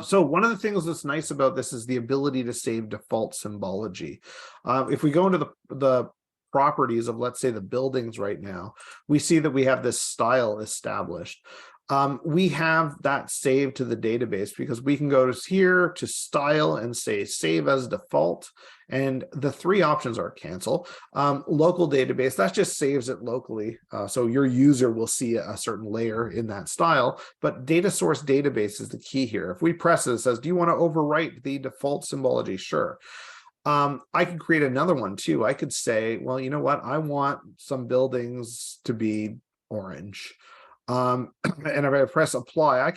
So one of the things that's nice about this is the ability to save default symbology. If we go into the properties of, let's say, the buildings right now, we see that we have this style established. We have that saved to the database because we can go to here to style and say save as default. And the three options are cancel, local database, that just saves it locally. So your user will see a certain layer in that style, but data source database is the key here. If we press it, it says, do you want to overwrite the default symbology? Sure. I could create another one too. I could say, well, you know what? I want some buildings to be orange. And if I press apply, I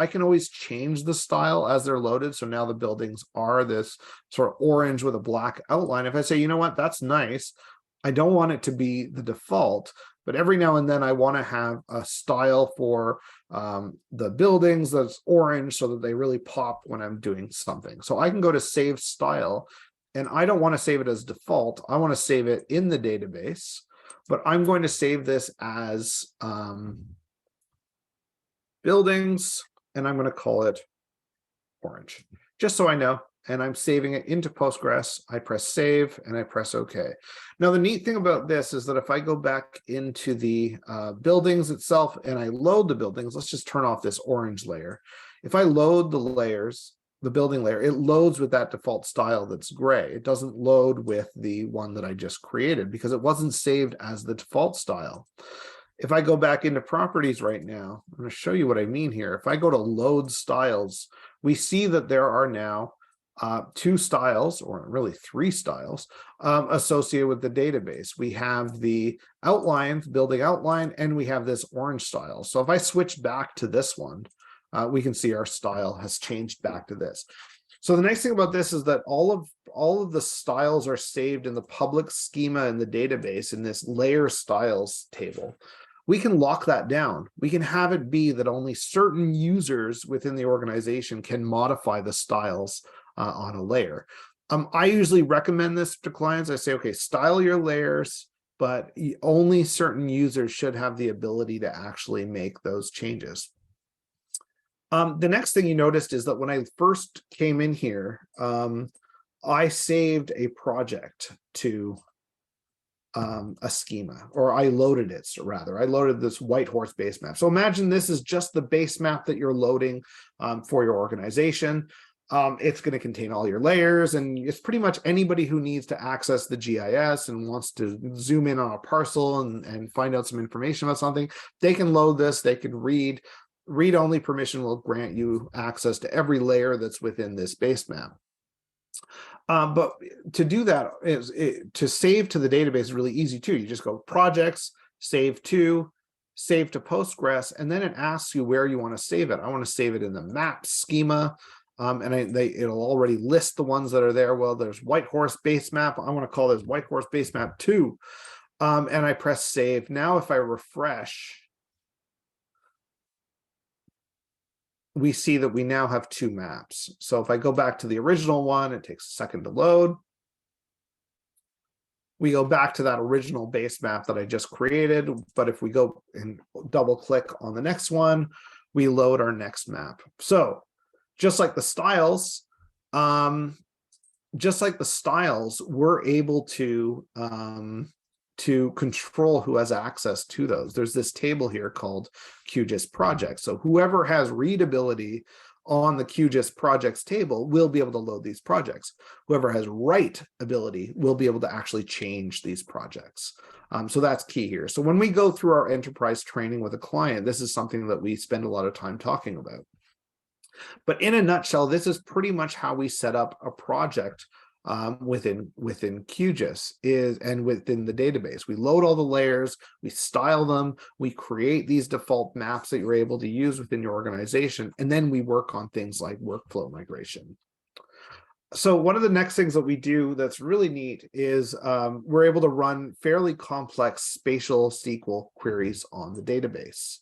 can always change the style as they're loaded. So now the buildings are this sort of orange with a black outline. If I say, you know what, that's nice, I don't want it to be the default, but every now and then I want to have a style for the buildings that's orange so that they really pop when I'm doing something. So I can go to save style, and I don't want to save it as default. I want to save it in the database, but I'm going to save this as buildings, and I'm going to call it orange, just so I know. And I'm saving it into Postgres. I press save and I press OK. Now, the neat thing about this is that if I go back into the buildings itself and I load the buildings, let's just turn off this orange layer. If I load the layers, the building layer, it loads with that default style that's gray. It doesn't load with the one that I just created because it wasn't saved as the default style. If I go back into properties right now, I'm going to show you what I mean here. If I go to load styles, we see that there are now two styles, or really three styles, associated with the database. We have the outline, building outline, and we have this orange style. So if I switch back to this one, we can see our style has changed back to this. So the nice thing about this is that all of the styles are saved in the public schema in the database in this layer styles table. We can lock that down. We can have it be that only certain users within the organization can modify the styles on a layer. I usually recommend this to clients. I say, okay, style your layers, but only certain users should have the ability to actually make those changes. The next thing you noticed is that when I first came in here, I saved a project to a schema, or I loaded it, rather. I loaded this Whitehorse base map. So imagine this is just the base map that you're loading for your organization. It's going to contain all your layers, and it's pretty much anybody who needs to access the GIS and wants to zoom in on a parcel and find out some information about something. They can load this, they can read. Read-only permission will grant you access to every layer that's within this base map. But to do that, to save to the database is really easy too. You just go projects, save to Postgres, and then it asks you where you want to save it. I want to save it in the map schema. And it'll already list the ones that are there. Well, there's Whitehorse base map. I want to call this Whitehorse base map 2. And I press save. Now, if I refresh, we see that we now have 2 maps. So if I go back to the original one, it takes a second to load. We go back to that original base map that I just created. But if we go and double click on the next one, we load our next map. So just like the styles, we're able to control who has access to those. There's this table here called QGIS projects. So whoever has readability on the QGIS projects table will be able to load these projects. Whoever has write ability will be able to actually change these projects. So that's key here. So when we go through our enterprise training with a client, this is something that we spend a lot of time talking about. But in a nutshell, this is pretty much how we set up a project within QGIS and within the database. We load all the layers, we style them, we create these default maps that you're able to use within your organization, and then we work on things like workflow migration. So one of the next things that we do that's really neat is we're able to run fairly complex spatial SQL queries on the database.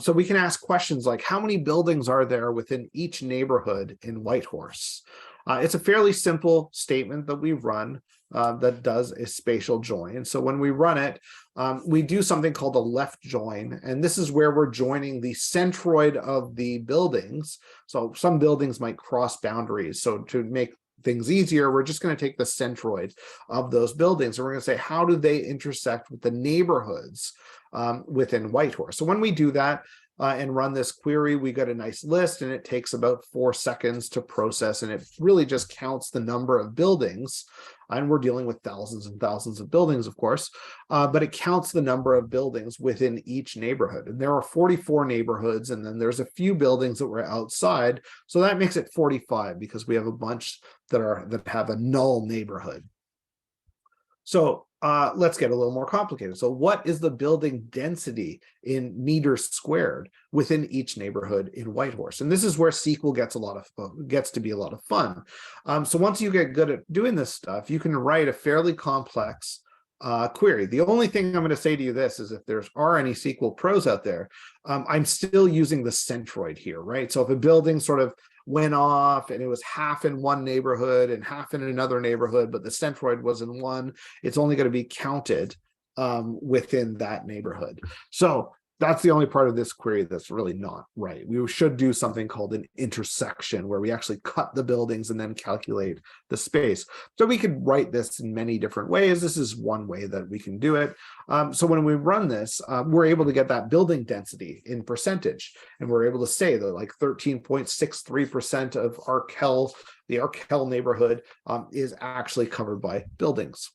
So we can ask questions like, how many buildings are there within each neighborhood in Whitehorse? It's a fairly simple statement that we run that does a spatial join. So when we run it, we do something called a left join. And this is where we're joining the centroid of the buildings. So some buildings might cross boundaries. So to make things easier, we're just going to take the centroid of those buildings. And we're going to say, how do they intersect with the neighborhoods within Whitehorse? So when we do that, and run this query, we get a nice list, and it takes about 4 seconds to process, and it really just counts the number of buildings, and we're dealing with thousands and thousands of buildings, of course, but it counts the number of buildings within each neighborhood, and there are 44 neighborhoods, and then there's a few buildings that were outside, so that makes it 45 because we have a bunch that have a null neighborhood. So let's get a little more complicated. So what is the building density in meters squared within each neighborhood in Whitehorse? And this is where SQL gets to be a lot of fun. So once you get good at doing this stuff, you can write a fairly complex query. The only thing I'm going to say to you this is if there are any SQL pros out there, I'm still using the centroid here, right? So if a building sort of went off and it was half in one neighborhood and half in another neighborhood, but the centroid was in one, it's only going to be counted within that neighborhood. So that's the only part of this query that's really not right. We should do something called an intersection where we actually cut the buildings and then calculate the space. So we could write this in many different ways. This is one way that we can do it. So when we run this, we're able to get that building density in percentage. And we're able to say that like 13.63% of the Arkell neighborhood is actually covered by buildings.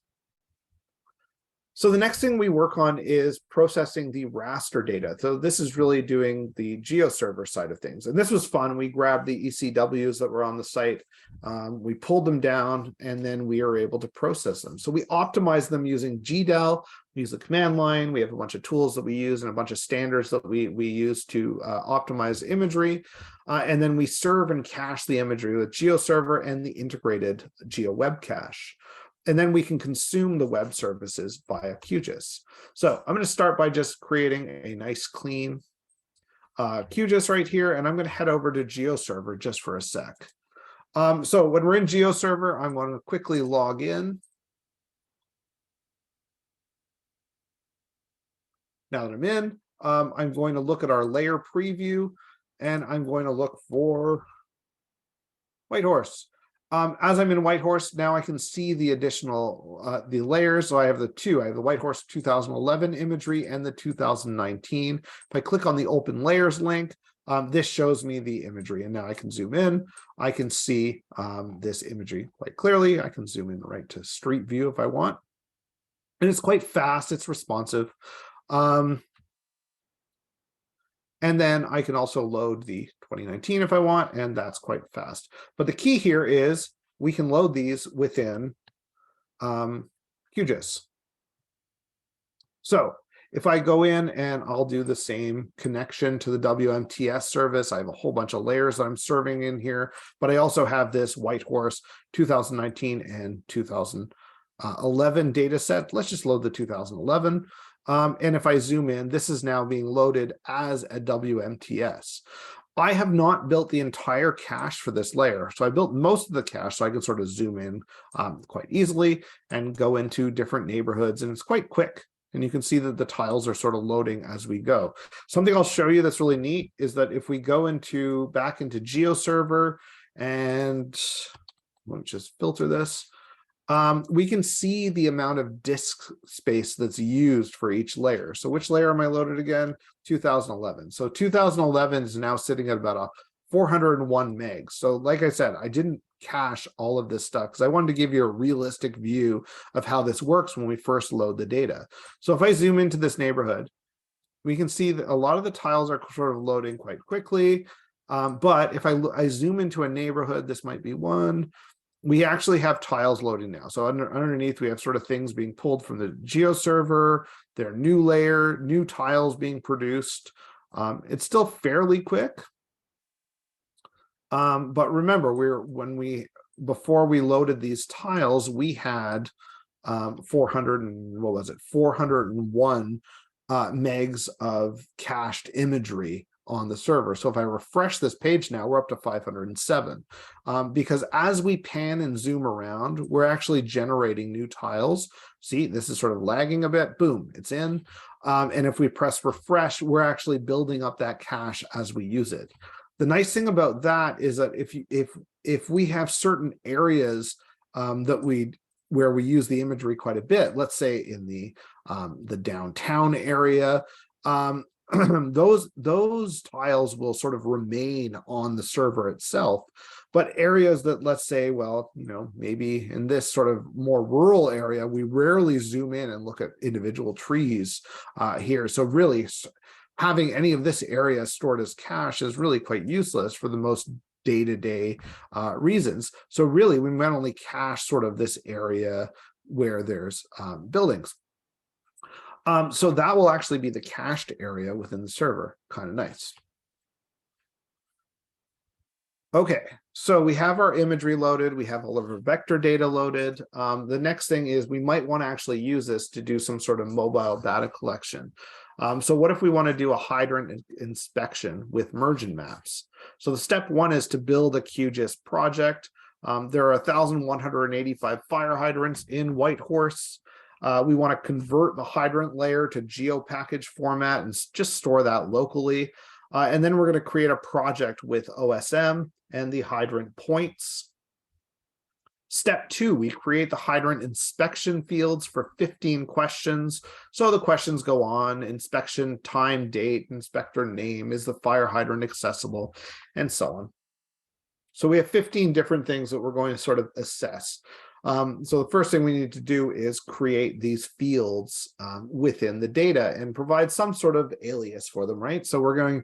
So the next thing we work on is processing the raster data. So this is really doing the Geoserver side of things. And this was fun. We grabbed the ECWs that were on the site, we pulled them down, and then we are able to process them. So we optimize them using GDAL, we use the command line, we have a bunch of tools that we use and a bunch of standards that we use to optimize imagery. And then we serve and cache the imagery with Geoserver and the integrated GeoWeb cache. And then we can consume the web services via QGIS. So I'm going to start by just creating a nice clean QGIS right here, and I'm going to head over to Geoserver just for a sec. So when we're in Geoserver, I'm going to quickly log in. Now that I'm in, I'm going to look at our layer preview, and I'm going to look for Whitehorse. As I'm in Whitehorse, now I can see the additional the layers. So I have the two. I have the Whitehorse 2011 imagery and the 2019. If I click on the Open Layers link, this shows me the imagery. And now I can zoom in. I can see this imagery quite clearly. I can zoom in right to Street View if I want. And it's quite fast. It's responsive. And then I can also load the 2019 if I want, and that's quite fast. But the key here is we can load these within QGIS. So if I go in and I'll do the same connection to the WMTS service, I have a whole bunch of layers that I'm serving in here, but I also have this Whitehorse 2019 and 2011 data set. Let's just load the 2011. And if I zoom in, this is now being loaded as a WMTS. I have not built the entire cache for this layer. So I built most of the cache so I can sort of zoom in quite easily and go into different neighborhoods, and it's quite quick. And you can see that the tiles are sort of loading as we go. Something I'll show you that's really neat is that if we go back into Geoserver, and let me just filter this, we can see the amount of disk space that's used for each layer. So which layer am I loaded again? 2011. So 2011 is now sitting at about 401 megs. So like I said, I didn't cache all of this stuff because I wanted to give you a realistic view of how this works when we first load the data. So if I zoom into this neighborhood, we can see that a lot of the tiles are sort of loading quite quickly. But if I zoom into a neighborhood, this might be one, we actually have tiles loading now. So underneath, we have sort of things being pulled from the Geoserver, their new layer, new tiles being produced. It's still fairly quick. But remember, before we loaded these tiles, we had 401 megs of cached imagery on the server. So if I refresh this page now, we're up to 507 because as we pan and zoom around, we're actually generating new tiles. See, this is sort of lagging a bit. Boom, it's in. And if we press refresh, we're actually building up that cache as we use it. The nice thing about that is that if we have certain areas where we use the imagery quite a bit, let's say in the downtown area, those tiles will sort of remain on the server itself. But areas that, let's say, well, maybe in this sort of more rural area, we rarely zoom in and look at individual trees here. So really having any of this area stored as cache is really quite useless for the most day-to-day reasons. So really, we might only cache sort of this area where there's buildings. So that will actually be the cached area within the server. Kind of nice. Okay, so we have our imagery loaded, we have all of our vector data loaded. The next thing is we might want to actually use this to do some sort of mobile data collection. So what if we want to do a hydrant inspection with MerginMaps? So the step one is to build a QGIS project. There are 1,185 fire hydrants in Whitehorse. We want to convert the hydrant layer to GeoPackage format and just store that locally. And then we're going to create a project with OSM and the hydrant points. Step two, we create the hydrant inspection fields for 15 questions. So the questions go on: inspection, time, date, inspector name, is the fire hydrant accessible, and so on. So we have 15 different things that we're going to sort of assess. So the first thing we need to do is create these fields within the data and provide some sort of alias for them, right? So we're going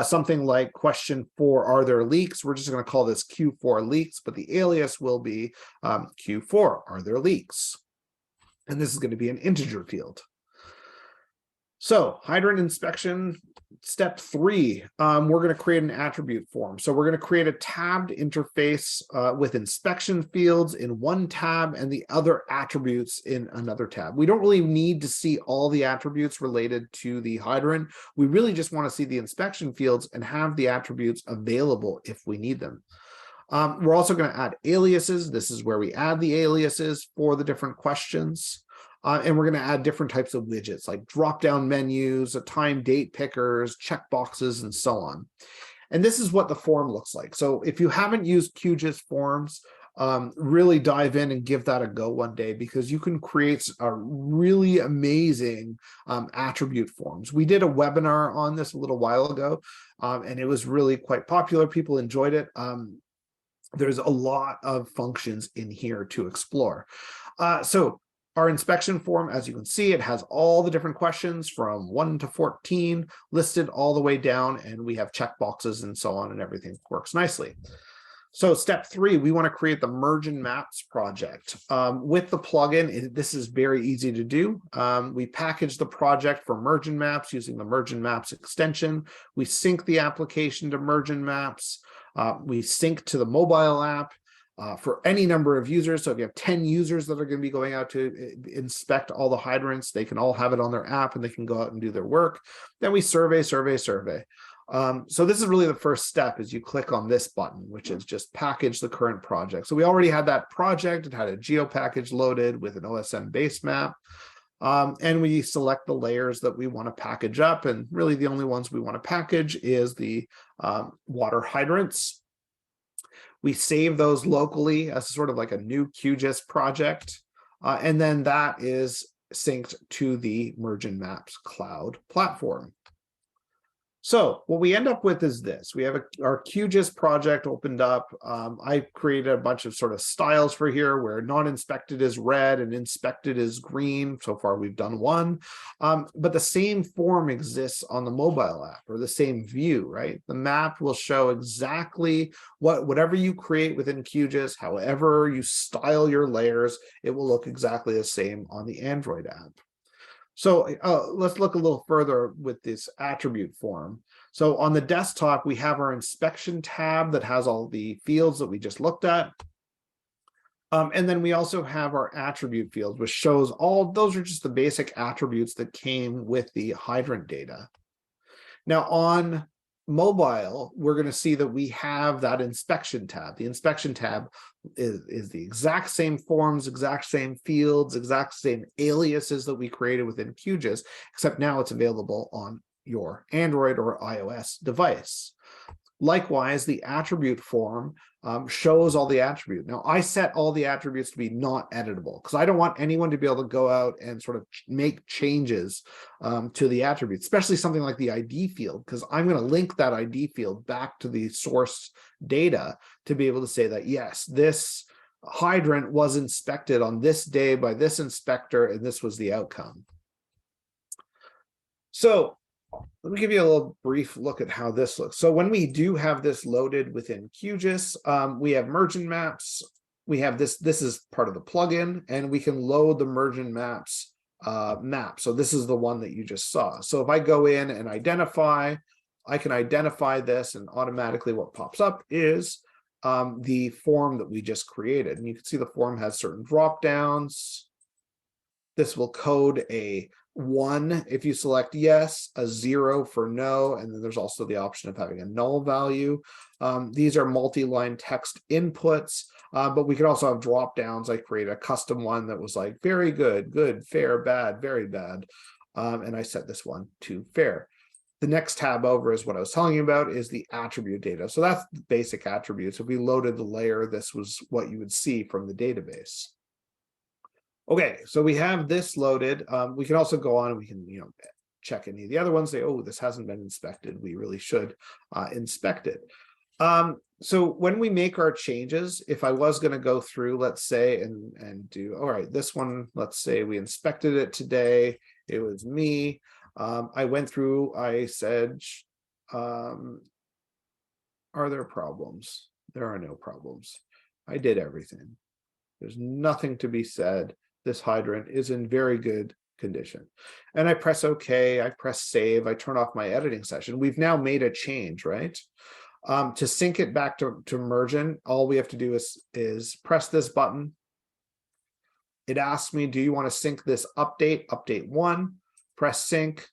something like question 4, are there leaks? We're just going to call this Q4 leaks, but the alias will be Q4, are there leaks? And this is going to be an integer field. So hydrant inspection, step 3, we're going to create an attribute form. So we're going to create a tabbed interface with inspection fields in one tab and the other attributes in another tab. We don't really need to see all the attributes related to the hydrant. We really just want to see the inspection fields and have the attributes available if we need them. We're also going to add aliases. This is where we add the aliases for the different questions. And we're going to add different types of widgets like drop-down menus, time date pickers, checkboxes, and so on. And this is what the form looks like. So if you haven't used QGIS forms, really dive in and give that a go one day, because you can create a really amazing attribute forms. We did a webinar on this a little while ago, and it was really quite popular. People enjoyed it. There's a lot of functions in here to explore. So our inspection form, as you can see, it has all the different questions from 1 to 14 listed all the way down, and we have checkboxes and so on, and everything works nicely. So step 3, we want to create the MerginMaps project. With the plugin, this is very easy to do. We package the project for MerginMaps using the MerginMaps extension. We sync the application to MerginMaps. We sync to the mobile app. For any number of users. So if you have 10 users that are going to be going out to inspect all the hydrants, they can all have it on their app and they can go out and do their work. Then we survey. So this is really the first step, is you click on this button, which is just package the current project. So we already had that project. It had a GeoPackage loaded with an OSM base map. And we select the layers that we want to package up. And really the only ones we want to package is the water hydrants. We save those locally as sort of like a new QGIS project. And then that is synced to the MerginMaps cloud platform. So what we end up with is this. We have our QGIS project opened up. I created a bunch of sort of styles for here where not inspected is red and inspected is green. So far we've done one, but the same form exists on the mobile app, or the same view, right? The map will show exactly whatever you create within QGIS, however you style your layers, it will look exactly the same on the Android app. So let's look a little further with this attribute form. So on the desktop, we have our inspection tab that has all the fields that we just looked at. And then we also have our attribute fields, which shows all, those are just the basic attributes that came with the hydrant data. Now on mobile, we're going to see that we have that inspection tab. The inspection tab is the exact same forms, exact same fields, exact same aliases that we created within QGIS, except now it's available on your Android or iOS device. Likewise, the attribute form shows all the attributes. Now, I set all the attributes to be not editable because I don't want anyone to be able to go out and sort of make changes to the attributes, especially something like the ID field, because I'm going to link that ID field back to the source data to be able to say that, yes, this hydrant was inspected on this day by this inspector, and this was the outcome. So let me give you a little brief look at how this looks. So when we do have this loaded within QGIS, we have MerginMaps. We have this is part of the plugin, and we can load the MerginMaps map. So this is the one that you just saw. So if I go in and identify I can identify this, and automatically what pops up is the form that we just created. And you can see the form has certain drop downs. This will code a 1 if you select yes, a 0 for no, and then there's also the option of having a null value. These are multi-line text inputs, but we could also have drop downs. I created a custom one that was like very good, good, fair, bad, very bad. And I set this one to fair. The next tab over is what I was telling you about, is the attribute data. So that's the basic attributes. If we loaded the layer, this was what you would see from the database. Okay, so we have this loaded. We can also go on and we can, check any of the other ones, say, oh, this hasn't been inspected. We really should inspect it. So when we make our changes, if I was going to go through, let's say, and do, all right, this one, let's say we inspected it today. It was me. I went through, I said, are there problems? There are no problems. I did everything. There's nothing to be said. This hydrant is in very good condition. And I press OK, I press save, I turn off my editing session. We've now made a change, right? To sync it back to Mergin, all we have to do is press this button. It asks me, do you want to sync this update 1, press sync.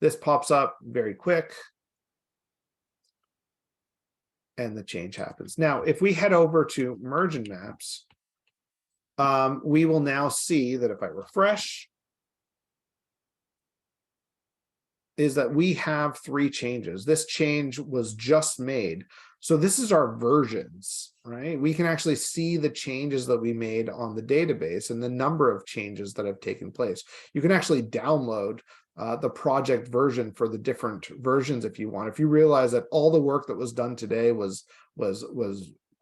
This pops up very quick. And the change happens. Now, if we head over to MerginMaps, we will now see that if I refresh, is that we have 3 changes. This change was just made. So this is our versions, right? We can actually see the changes that we made on the database and the number of changes that have taken place. You can actually download the project version for the different versions if you want. If you realize that all the work that was done today was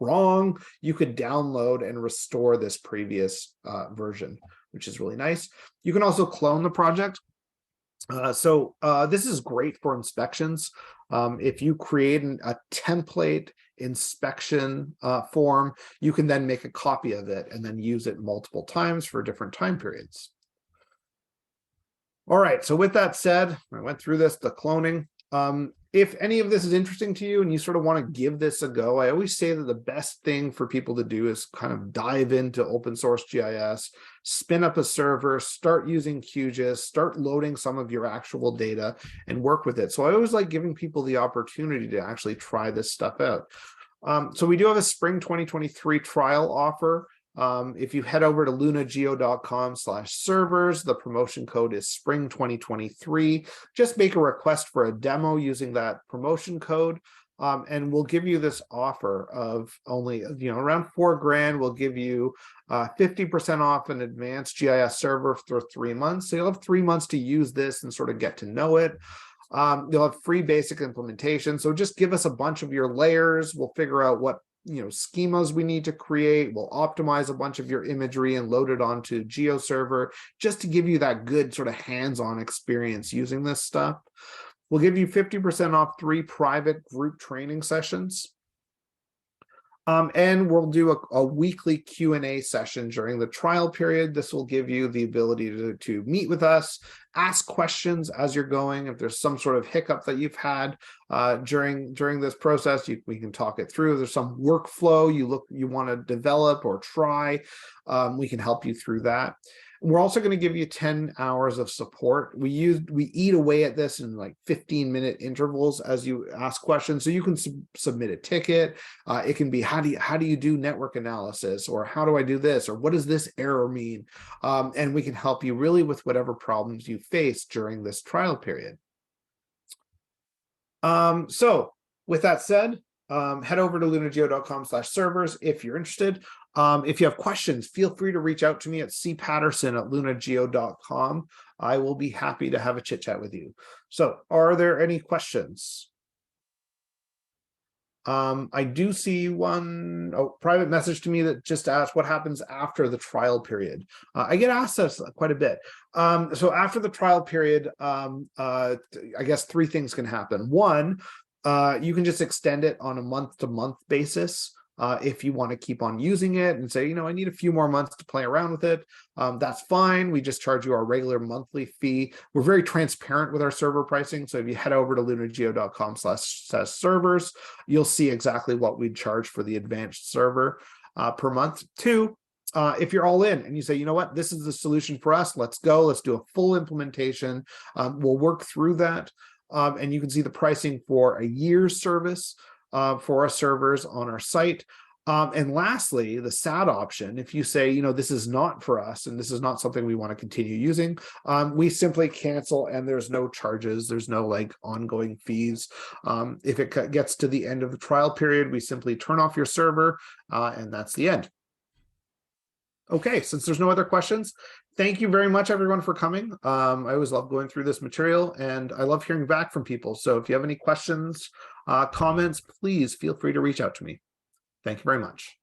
wrong, you could download and restore this previous version, which is really nice. You can also clone the project. This is great for inspections. If you create a template inspection form, you can then make a copy of it and then use it multiple times for different time periods. All right, so with that said, I went through this, the cloning. If any of this is interesting to you and you sort of want to give this a go, I always say that the best thing for people to do is kind of dive into open source GIS, spin up a server, start using QGIS, start loading some of your actual data and work with it. So I always like giving people the opportunity to actually try this stuff out. So we do have a spring 2023 trial offer. If you head over to lunageo.com/servers, the promotion code is spring 2023. Just make a request for a demo using that promotion code. And we'll give you this offer of only, around $4,000. We'll give you 50% off an advanced GIS server for 3 months. So you'll have 3 months to use this and sort of get to know it. You'll have free basic implementation. So just give us a bunch of your layers. We'll figure out what schemas we need to create. We'll optimize a bunch of your imagery and load it onto Geoserver just to give you that good sort of hands-on experience using this stuff. We'll give you 50% off 3 private group training sessions. And we'll do a weekly Q&A session during the trial period. This will give you the ability to meet with us, ask questions as you're going. If there's some sort of hiccup that you've had during this process, we can talk it through. If there's some workflow you want to develop or try, we can help you through that. We're also going to give you 10 hours of support. We eat away at this in like 15-minute intervals as you ask questions. So you can submit a ticket. It can be, how do you do network analysis, or how do I do this, or what does this error mean? And we can help you really with whatever problems you face during this trial period. So with that said, head over to lunageo.com/servers if you're interested. If you have questions, feel free to reach out to me at cpatterson@lunageo.com. I will be happy to have a chit chat with you. So are there any questions? I do see one private message to me that just asked what happens after the trial period. I get asked this quite a bit. So after the trial period, I guess 3 things can happen. One, you can just extend it on a month-to-month basis. If you want to keep on using it and say, I need a few more months to play around with it, that's fine. We just charge you our regular monthly fee. We're very transparent with our server pricing. So if you head over to lunageo.com/servers, you'll see exactly what we'd charge for the advanced server per month. Two, if you're all in and you say, what, this is the solution for us, let's go, let's do a full implementation. We'll work through that. And you can see the pricing for a year's service for our servers on our site. And lastly, the SAT option, if you say, this is not for us and this is not something we want to continue using, we simply cancel and there's no charges. There's no ongoing fees. If it gets to the end of the trial period, we simply turn off your server and that's the end. Okay, since there's no other questions, thank you very much, everyone, for coming. I always love going through this material, and I love hearing back from people. So if you have any questions, comments, please feel free to reach out to me. Thank you very much.